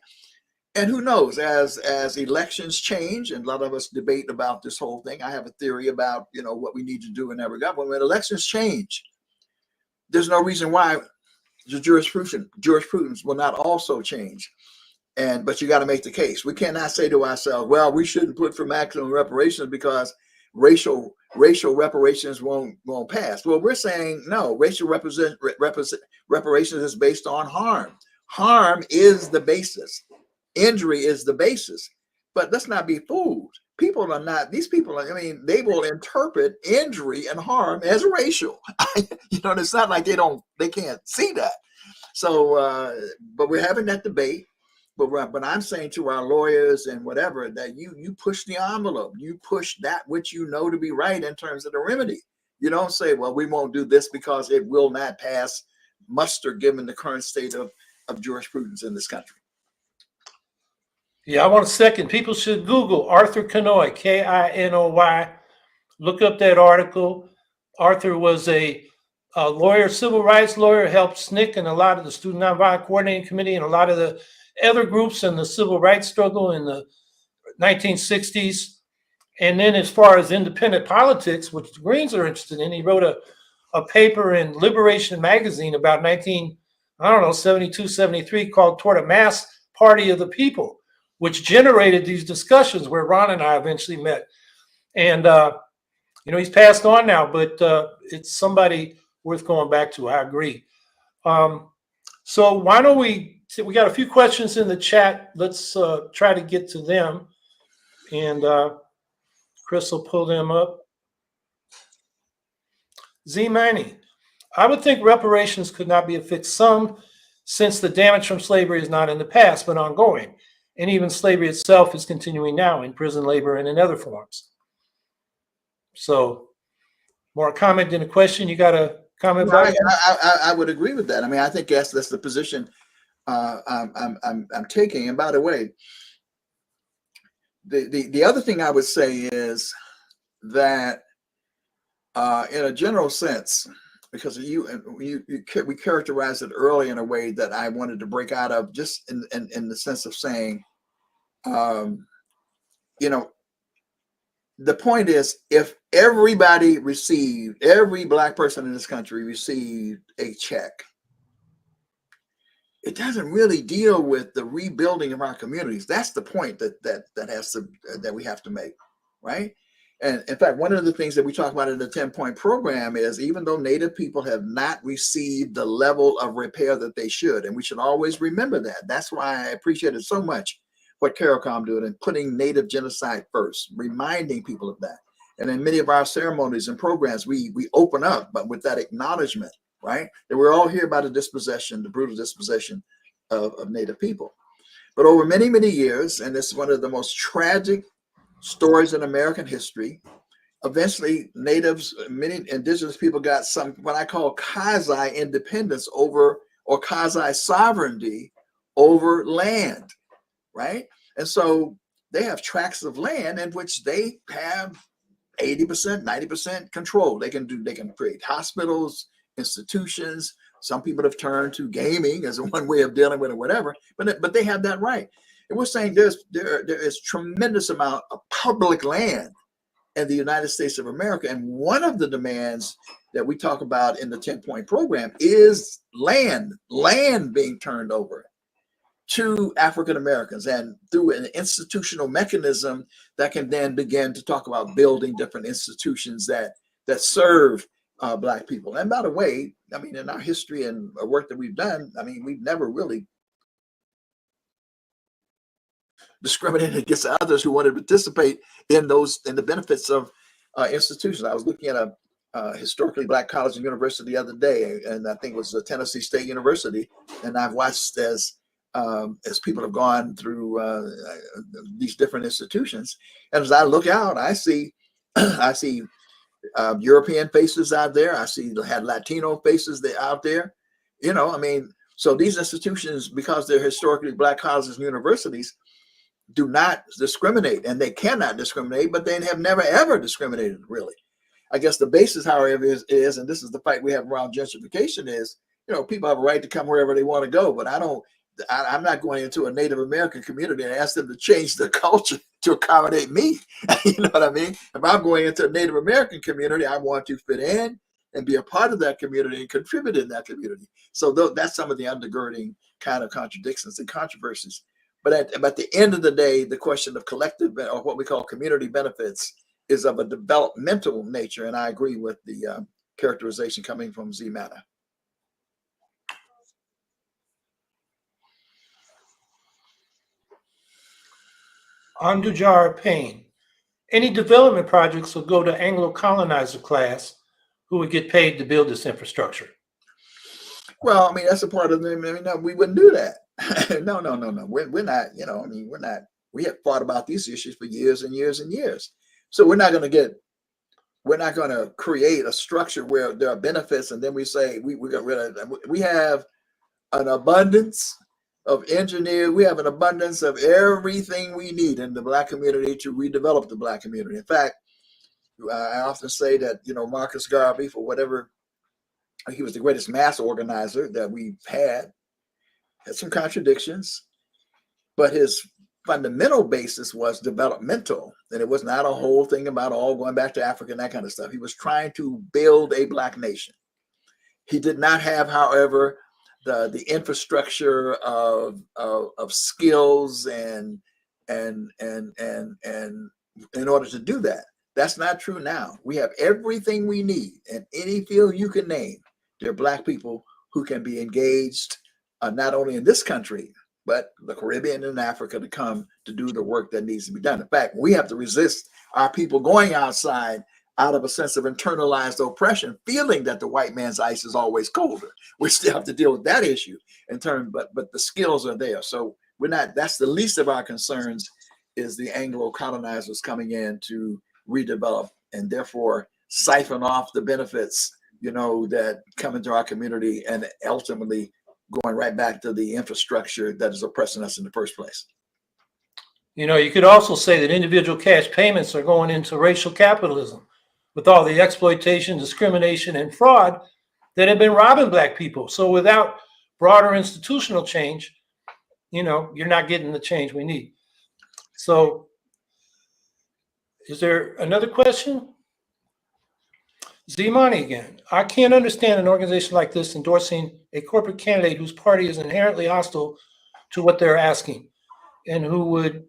And who knows, as elections change, and a lot of us debate about this whole thing. I have a theory about, what we need to do in that regard. But when elections change, there's no reason why the jurisprudence will not also change. But you got to make the case. We cannot say to ourselves, well, we shouldn't put for maximum reparations because racial reparations won't pass. Well, we're saying no, racial reparations is based on harm. Harm is the basis. Injury is the basis. But let's not be fooled. They will interpret injury and harm as racial. It's not like they can't see that. So, but we're having that debate. But I'm saying to our lawyers and whatever, that you push the envelope, you push that which you know to be right in terms of the remedy. You don't say, well, we won't do this because it will not pass muster given the current state of jurisprudence in this country. Yeah, I want to second. People should Google Arthur Kinoy, Kinoy. Look up that article. Arthur was a lawyer, civil rights lawyer, helped SNCC and a lot of the Student Nonviolent Coordinating Committee and a lot of the other groups in the civil rights struggle in the 1960s. And then as far as independent politics, which the Greens are interested in, he wrote a paper in Liberation magazine about 72, 73 called Toward a Mass Party of the People, which generated these discussions where Ron and I eventually met. And, he's passed on now, but it's somebody worth going back to. I agree. So why don't we got a few questions in the chat. Let's try to get to them. And Chris will pull them up. Z Manny, I would think reparations could not be a fixed sum since the damage from slavery is not in the past, but ongoing. And even slavery itself is continuing now in prison labor and in other forms. So more a comment than a question. You got a comment? I would agree with that. I mean, I think that's the position I'm taking. And by the way, the other thing I would say is that in a general sense, because we characterized it early in a way that I wanted to break out of, just in the sense of saying, the point is, if every Black person in this country received a check, it doesn't really deal with the rebuilding of our communities. That's the point that we have to make, right? And in fact, one of the things that we talk about in the 10-point program is, even though Native people have not received the level of repair that they should, and we should always remember that. That's why I appreciated so much what CARICOM did and putting Native genocide first, reminding people of that. And in many of our ceremonies and programs, we open up, but with that acknowledgement, right? That we're all here by the brutal dispossession of Native people. But over many, many years, and this is one of the most tragic stories in American history, eventually many indigenous people got some, what I call quasi-independence over, or quasi-sovereignty over land, right? And so they have tracts of land in which they have 80%, 90% control. They can create hospitals, institutions. Some people have turned to gaming as one way of dealing with it, whatever, but they have that right. And we're saying there is tremendous amount of public land in the United States of America. And one of the demands that we talk about in the 10-point program is land being turned over to African Americans, and through an institutional mechanism that can then begin to talk about building different institutions that serve Black people. And by the way, I mean, in our history and work that we've done, I mean, we've never really discriminated against others who wanted to participate in the benefits of institutions. I was looking at a historically Black college and university the other day, and I think it was Tennessee State University. And I've watched as people have gone through these different institutions, and as I look out, I see I see European faces out there. I see had Latino faces out there. You know, I mean, so these institutions, because they're historically Black colleges and universities, do not discriminate, and they cannot discriminate, but they have never ever discriminated, really. I guess the basis, however, is, and this is the fight we have around gentrification, is, you know, people have a right to come wherever they want to go, but I'm not going into a Native American community and ask them to change their culture to accommodate me. You know what I mean? If I'm going into a Native American community, I want to fit in and be a part of that community and contribute in that community. So that's some of the undergirding kind of contradictions and controversies. But at the end of the day, the question of collective, or what we call community benefits, is of a developmental nature. And I agree with the characterization coming from Z Matter. Andujar Payne. Any development projects will go to Anglo colonizer class who would get paid to build this infrastructure. Well, I mean, that's a part of the, I mean, no, we wouldn't do that. No. We're not, you know, I mean, we have thought about these issues for years and years and years. So we're not going to create a structure where there are benefits and then we say we got rid of them. We have an abundance of engineers. We have an abundance of everything we need in the Black community to redevelop the Black community. In fact, I often say that, you know, Marcus Garvey, for whatever, he was the greatest mass organizer that we've had some contradictions, but his fundamental basis was developmental. And it was not a whole thing about all going back to Africa and that kind of stuff. He was trying to build a Black nation. He did not have, however, the infrastructure of skills and in order to do that. That's not true now. We have everything we need in any field you can name. There are Black people who can be engaged not only in this country, but the Caribbean and Africa to come to do the work that needs to be done. In fact, we have to resist our people going outside out of a sense of internalized oppression, feeling that the white man's ice is always colder. We still have to deal with that issue in turn, but the skills are there. So we're not, that's the least of our concerns, is the Anglo colonizers coming in to redevelop and therefore siphon off the benefits, you know, that come into our community and ultimately going right back to the infrastructure that is oppressing us in the first place. You know, you could also say that individual cash payments are going into racial capitalism with all the exploitation, discrimination, and fraud that have been robbing Black people. So without broader institutional change, you know, you're not getting the change we need. So is there another question? Z-Money again. I can't understand an organization like this endorsing a corporate candidate whose party is inherently hostile to what they're asking and who would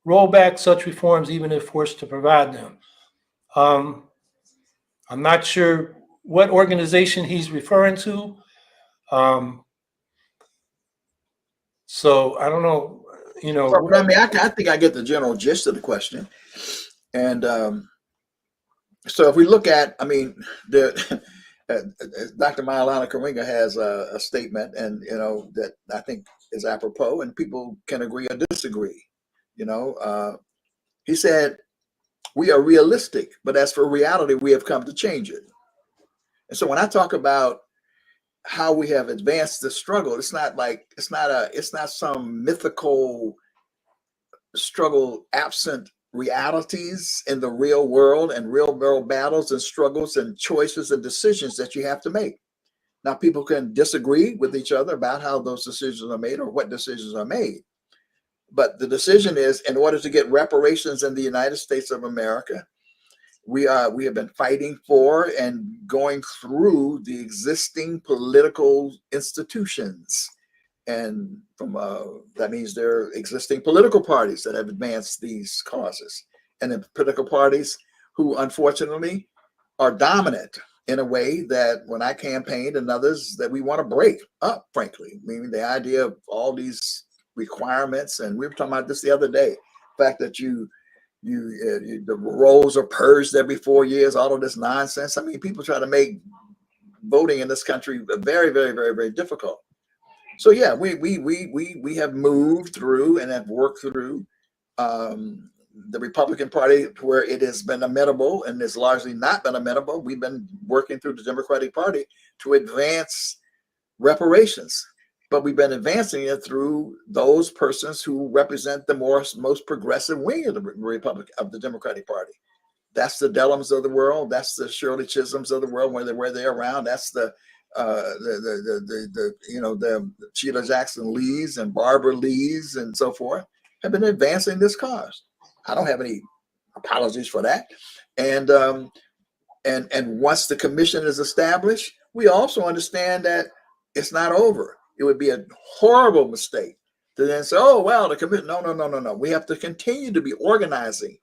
roll back such reforms even if forced to provide them. I'm not sure what organization he's referring to. So I don't know, you know. Well, I mean, I think I get the general gist of the question. And so if we look at, I mean, Dr. Maulana Karenga has a statement, and, you know, that I think is apropos, and people can agree or disagree. You know, he said, we are realistic, but as for reality, we have come to change it. And so when I talk about how we have advanced the struggle, it's not some mythical struggle absent realities in the real world and real world battles and struggles and choices and decisions that you have to make. Now, people can disagree with each other about how those decisions are made or what decisions are made. But the decision is, in order to get reparations in the United States of America, we have been fighting for and going through the existing political institutions. And from that means there are existing political parties that have advanced these causes, and then political parties who unfortunately are dominant in a way that when I campaigned and others that we want to break up, frankly, meaning the idea of all these requirements. And we were talking about this the other day, the fact that the rolls are purged every 4 years, all of this nonsense. I mean, people try to make voting in this country very, very, very, very difficult. So yeah, we have moved through and have worked through the Republican Party where it has been amenable and it's largely not been amenable. We've been working through the Democratic Party to advance reparations, but we've been advancing it through those persons who represent the most progressive wing of the Democratic Party. That's the Dellums of the world. That's the Shirley Chisholms of the world, where they're around. That's the Sheila Jackson Lees and Barbara Lees and so forth have been advancing this cause. I don't have any apologies for that. And once the commission is established, we also understand that it's not over. It would be a horrible mistake to then say, "Oh well, the commission." No. We have to continue to be organizing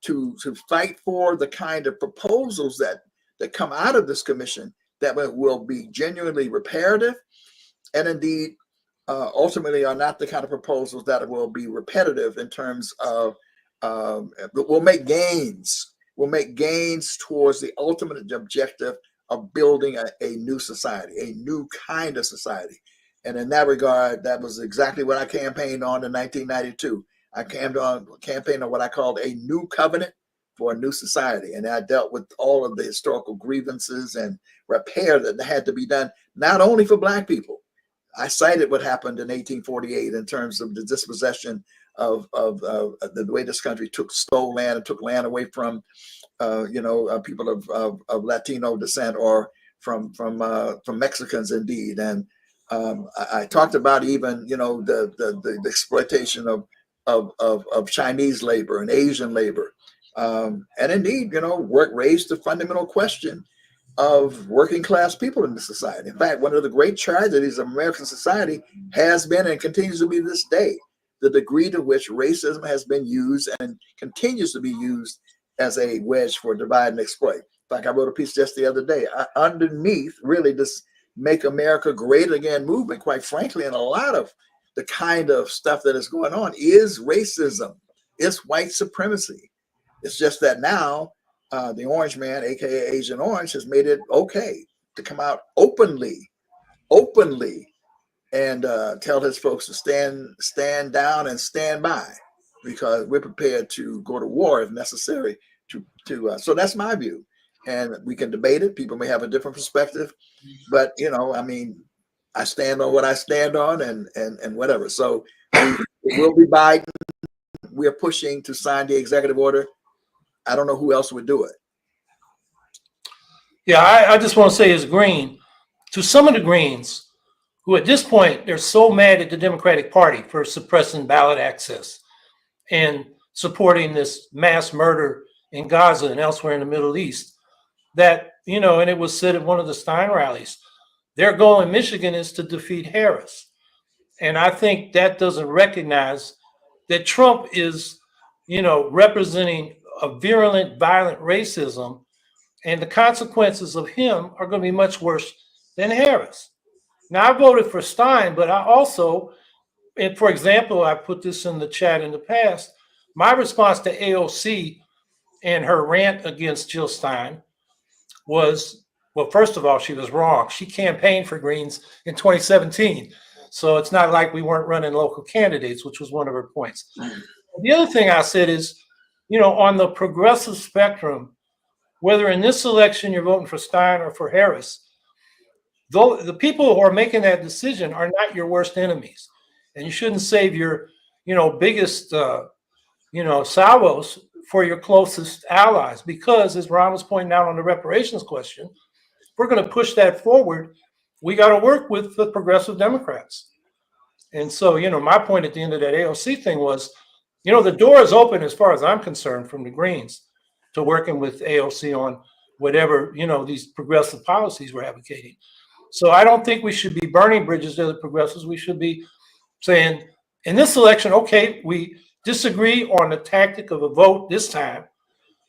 to fight for the kind of proposals that come out of this commission that will be genuinely reparative, and indeed ultimately are not the kind of proposals that will be repetitive in terms of will make gains towards the ultimate objective of building a new society, a new kind of society. And in that regard, that was exactly what I campaigned on in 1992. I campaigned on what I called a new covenant for a new society. And I dealt with all of the historical grievances and repair that had to be done, not only for Black people. I cited what happened in 1848 in terms of the dispossession of the way this country stole land and took land away from people of Latino descent or from Mexicans indeed. And I talked about even the exploitation of Chinese labor and Asian labor, and indeed raised the fundamental question of working class people in the society. In fact, one of the great tragedies of American society has been and continues to be this day the degree to which racism has been used and continues to be used as a wedge for divide and exploit. In fact, I wrote a piece just the other day underneath really this Make America Great Again movement, quite frankly, and a lot of the kind of stuff that is going on is racism. It's white supremacy. It's just that now the orange man, aka Agent Orange, has made it okay to come out openly and tell his folks to stand down and stand by, because we're prepared to go to war if necessary. So that's my view, and we can debate it. People may have a different perspective, but I stand on what I stand on, and whatever. So it will be Biden. We are pushing to sign the executive order. I don't know who else would do it. Yeah, I just want to say as Green, to some of the Greens, who at this point, they're so mad at the Democratic Party for suppressing ballot access and supporting this mass murder in Gaza and elsewhere in the Middle East, that, and it was said at one of the Stein rallies, their goal in Michigan is to defeat Harris. And I think that doesn't recognize that Trump is, representing a virulent, violent racism, and the consequences of him are going to be much worse than Harris. Now, I voted for Stein, but I also, and for example, I put this in the chat in the past, my response to AOC and her rant against Jill Stein was, well, first of all, she was wrong. She campaigned for Greens in 2017. So it's not like we weren't running local candidates, which was one of her points. The other thing I said is, on the progressive spectrum, whether in this election you're voting for Stein or for Harris, though the people who are making that decision are not your worst enemies. And you shouldn't save your, biggest, salvos for your closest allies, because as Ron was pointing out on the reparations question, if we're going to push that forward, we got to work with the progressive Democrats. And so, my point at the end of that AOC thing was, the door is open as far as I'm concerned from the Greens to working with AOC on whatever, these progressive policies we're advocating. So I don't think we should be burning bridges to the progressives. We should be saying, in this election, okay, we disagree on the tactic of a vote this time,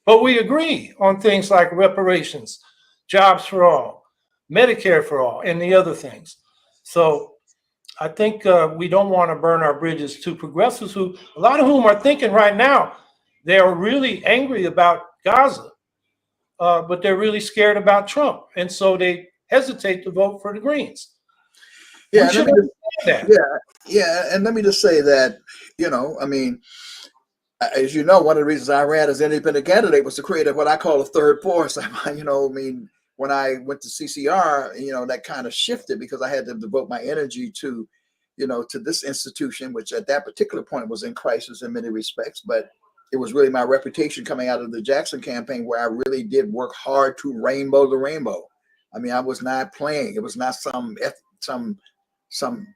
but we agree on things like reparations, jobs for all, Medicare for all, and the other things. So I think we don't want to burn our bridges to progressives who, a lot of whom are thinking right now, they are really angry about Gaza, but they're really scared about Trump. And so they hesitate to vote for the Greens. Yeah, We should let me understand that. yeah, and let me just say that, I mean, as you know, one of the reasons I ran as an independent candidate was to create what I call a third force. I mean, when I went to CCR, that kind of shifted because I had to devote my energy to, to this institution, which at that particular point was in crisis in many respects. But it was really my reputation coming out of the Jackson campaign where I really did work hard to rainbow the rainbow. I mean, I was not playing. It was not some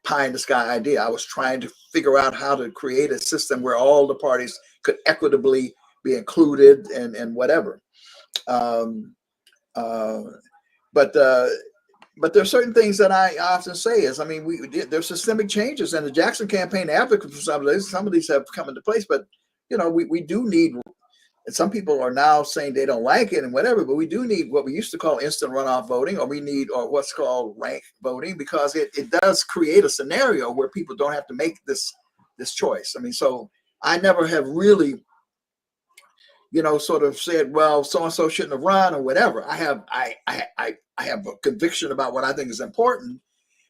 pie in the sky idea. I was trying to figure out how to create a system where all the parties could equitably be included and whatever. But there are certain things that I often say is, I mean, there's systemic changes, and the Jackson campaign advocate for some of these have come into place, but we do need, and some people are now saying they don't like it and whatever, but we do need what we used to call instant runoff voting, or what's called rank voting, because it does create a scenario where people don't have to make this choice. I mean, so I never have really, sort of said, well, so-and-so shouldn't have run or whatever. I have a conviction about what I think is important.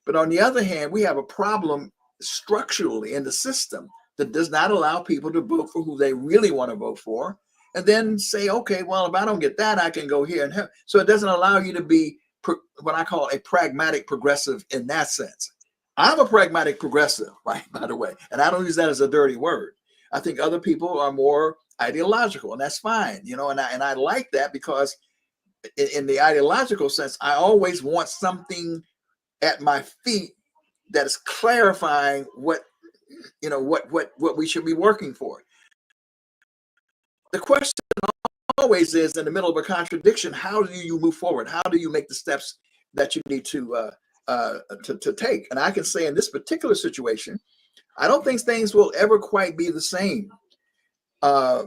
But on the other hand, we have a problem structurally in the system that does not allow people to vote for who they really want to vote for, and then say, okay, well, if I don't get that, I can go here and here. So it doesn't allow you to be what I call a pragmatic progressive in that sense. I'm a pragmatic progressive, right, by the way, and I don't use that as a dirty word. I think other people are more ideological, and that's fine, and I like that, because in the ideological sense, I always want something at my feet that is clarifying what we should be working for. The question always is, in the middle of a contradiction, how do you move forward? How do you make the steps that you need to take? And I can say in this particular situation, I don't think things will ever quite be the same. I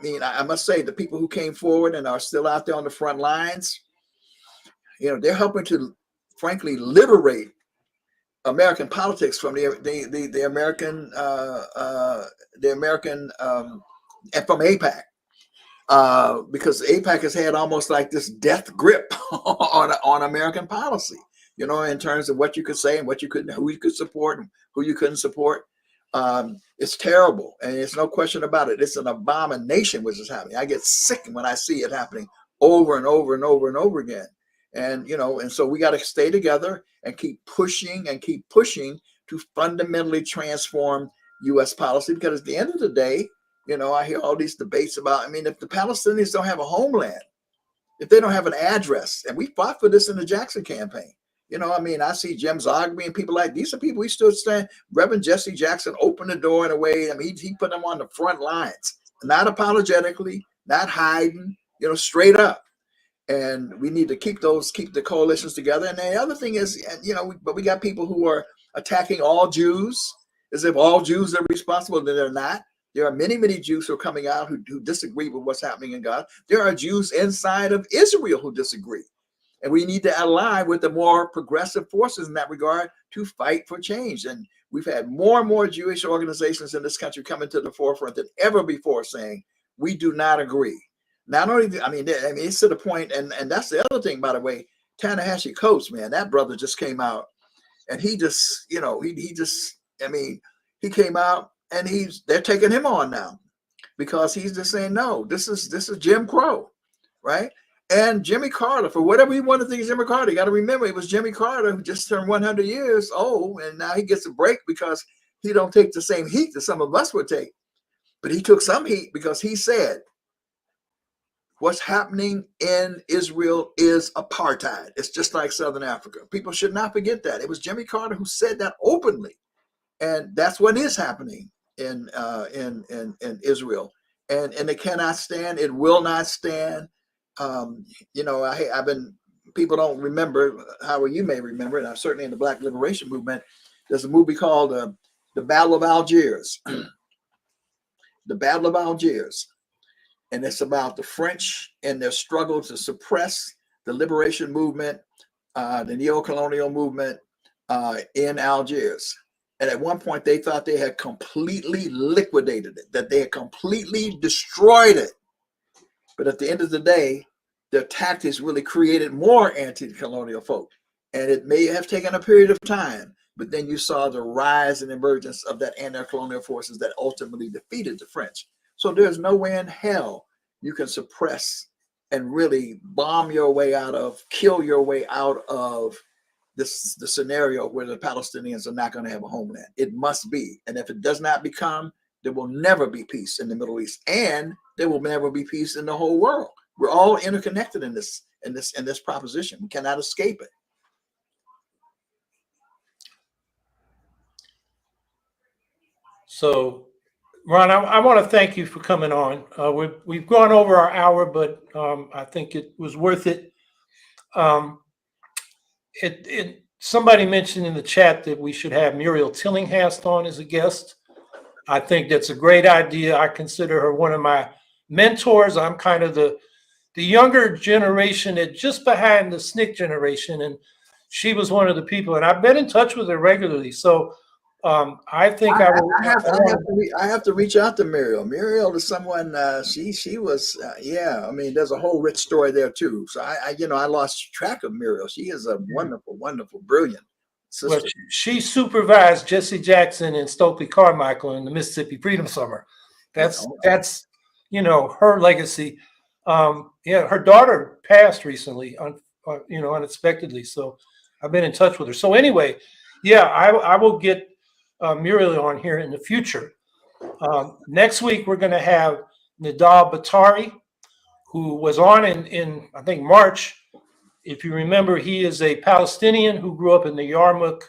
mean, I must say, the people who came forward and are still out there on the front lines, they're helping to, frankly, liberate American politics from the American and from AIPAC, because AIPAC has had almost like this death grip on American policy, in terms of what you could say and what you couldn't, who you could support and who you couldn't support. It's terrible, and there's no question about it. It's an abomination which is happening. I get sick when I see it happening over and over and over and over again. And and so we got to stay together and keep pushing to fundamentally transform U.S. policy, because at the end of the day, I hear all these debates about, I mean, if the Palestinians don't have a homeland, if they don't have an address, and we fought for this in the Jackson campaign. I mean, I see Jim Zogby and people like these are people we stood stand. Reverend Jesse Jackson opened the door in a way. I mean, he put them on the front lines, not apologetically, not hiding, straight up. And we need to keep the coalitions together. And the other thing is, but we got people who are attacking all Jews as if all Jews are responsible. They're not. There are many, many Jews who are coming out who disagree with what's happening in God. There are Jews inside of Israel who disagree. And we need to align with the more progressive forces in that regard to fight for change. And we've had more and more Jewish organizations in this country coming to the forefront than ever before, saying, we do not agree. Not only, I mean, it's to the point, and that's the other thing, by the way, Ta-Nehisi Coates, man, that brother just came out, and he just, he came out, and they're taking him on now, because he's just saying, no, this is Jim Crow, right? And Jimmy Carter, for whatever you want to think of Jimmy Carter, you got to remember it was Jimmy Carter who just turned 100 years old, and now he gets a break because he don't take the same heat that some of us would take. But he took some heat because he said, what's happening in Israel is apartheid. It's just like Southern Africa. People should not forget that. It was Jimmy Carter who said that openly. And that's what is happening in Israel. And it cannot stand. It will not stand. I've been, people don't remember, Howie, you may remember, and I'm certainly in the Black Liberation Movement, there's a movie called The Battle of Algiers. The Battle of Algiers. and it's about the French and their struggle to suppress the liberation movement, the neo-colonial movement in Algiers. And at one point, they thought they had completely liquidated it, that they had completely destroyed it. But at the end of the day, their tactics really created more anti-colonial folk. And it may have taken a period of time, but then you saw the rise and emergence of that anti-colonial forces that ultimately defeated the French. So there's no way in hell you can suppress and really bomb your way out of, kill your way out of the scenario where the Palestinians are not going to have a homeland. It must be. And if it does not become, there will never be peace in the Middle East, and there will never be peace in the whole world. We're all interconnected in this proposition. We cannot escape it. So, Ron, I want to thank you for coming on. We've gone over our hour, but I think it was worth it. Somebody mentioned in the chat that we should have Muriel Tillinghast on as a guest. I think that's a great idea. I consider her one of my mentors. I'm kind of the younger generation, that just behind the SNCC generation, and she was one of the people. And I've been in touch with her regularly. So I think I have to reach out to Muriel. Muriel is someone. She was. I mean, there's a whole rich story there too. So I lost track of Muriel. She is a wonderful, brilliant sister. Well, she supervised Jesse Jackson and Stokely Carmichael in the Mississippi Freedom Summer. That's her legacy. Her daughter passed recently, unexpectedly. So I've been in touch with her. So anyway, I will get Muriel on here in the future. Next week, we're going to have Nidal Batari, who was on in I think March. If you remember, he is a Palestinian who grew up in the Yarmouk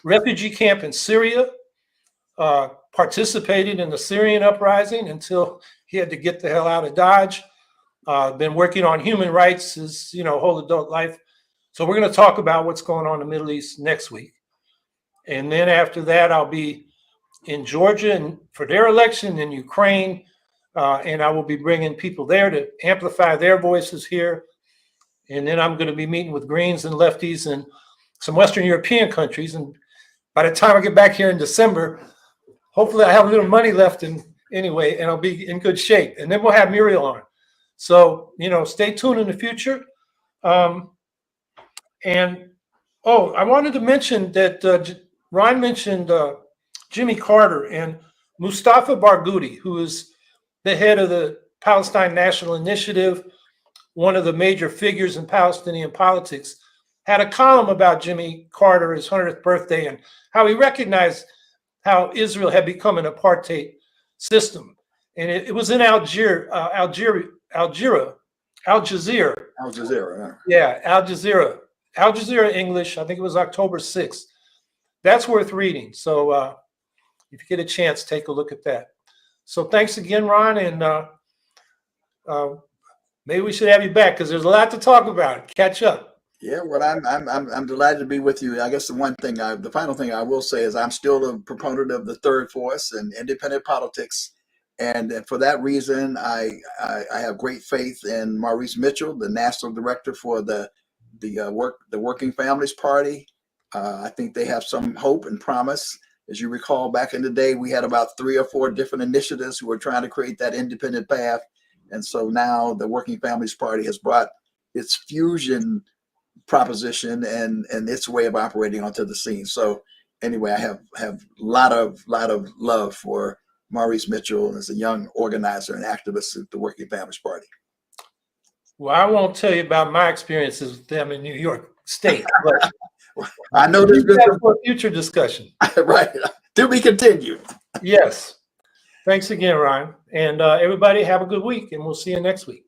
refugee camp in Syria, participated in the Syrian uprising until he had to get the hell out of Dodge. Been working on human rights his whole adult life. So we're going to talk about what's going on in the Middle East next week. And then after that, I'll be in Georgia and for their election, in Ukraine, and I will be bringing people there to amplify their voices here. And then I'm going to be meeting with Greens and lefties in some Western European countries. And by the time I get back here in December, hopefully I have a little money left anyway, and I'll be in good shape. And then we'll have Muriel on. So, stay tuned in the future. I wanted to mention that Ron mentioned Jimmy Carter and Mustafa Barghouti, who is the head of the Palestine National Initiative, one of the major figures in Palestinian politics, had a column about Jimmy Carter, his 100th birthday, and how he recognized how Israel had become an apartheid system. And it was in Al Jazeera. Yeah, Al Jazeera. Al Jazeera English, I think it was October 6th. That's worth reading. So if you get a chance, take a look at that. So thanks again, Ron, and maybe we should have you back because there's a lot to talk about. Catch up. Yeah, well, I'm delighted to be with you. I guess the final thing I will say is I'm still a proponent of the third force and independent politics, and for that reason, I have great faith in Maurice Mitchell, the national director for the Working Families Party. I think they have some hope and promise. As you recall, back in the day, we had about 3 or 4 different initiatives who were trying to create that independent path, and so now the Working Families Party has brought its fusion proposition and its way of operating onto the scene. So anyway, I have a lot of love for Maurice Mitchell as a young organizer and activist at the Working Families Party. Well, I won't tell you about my experiences with them in New York State, but I know there's been for a future discussion. Right. To be continued. Yes. Thanks again, Ryan. And everybody have a good week, and we'll see you next week.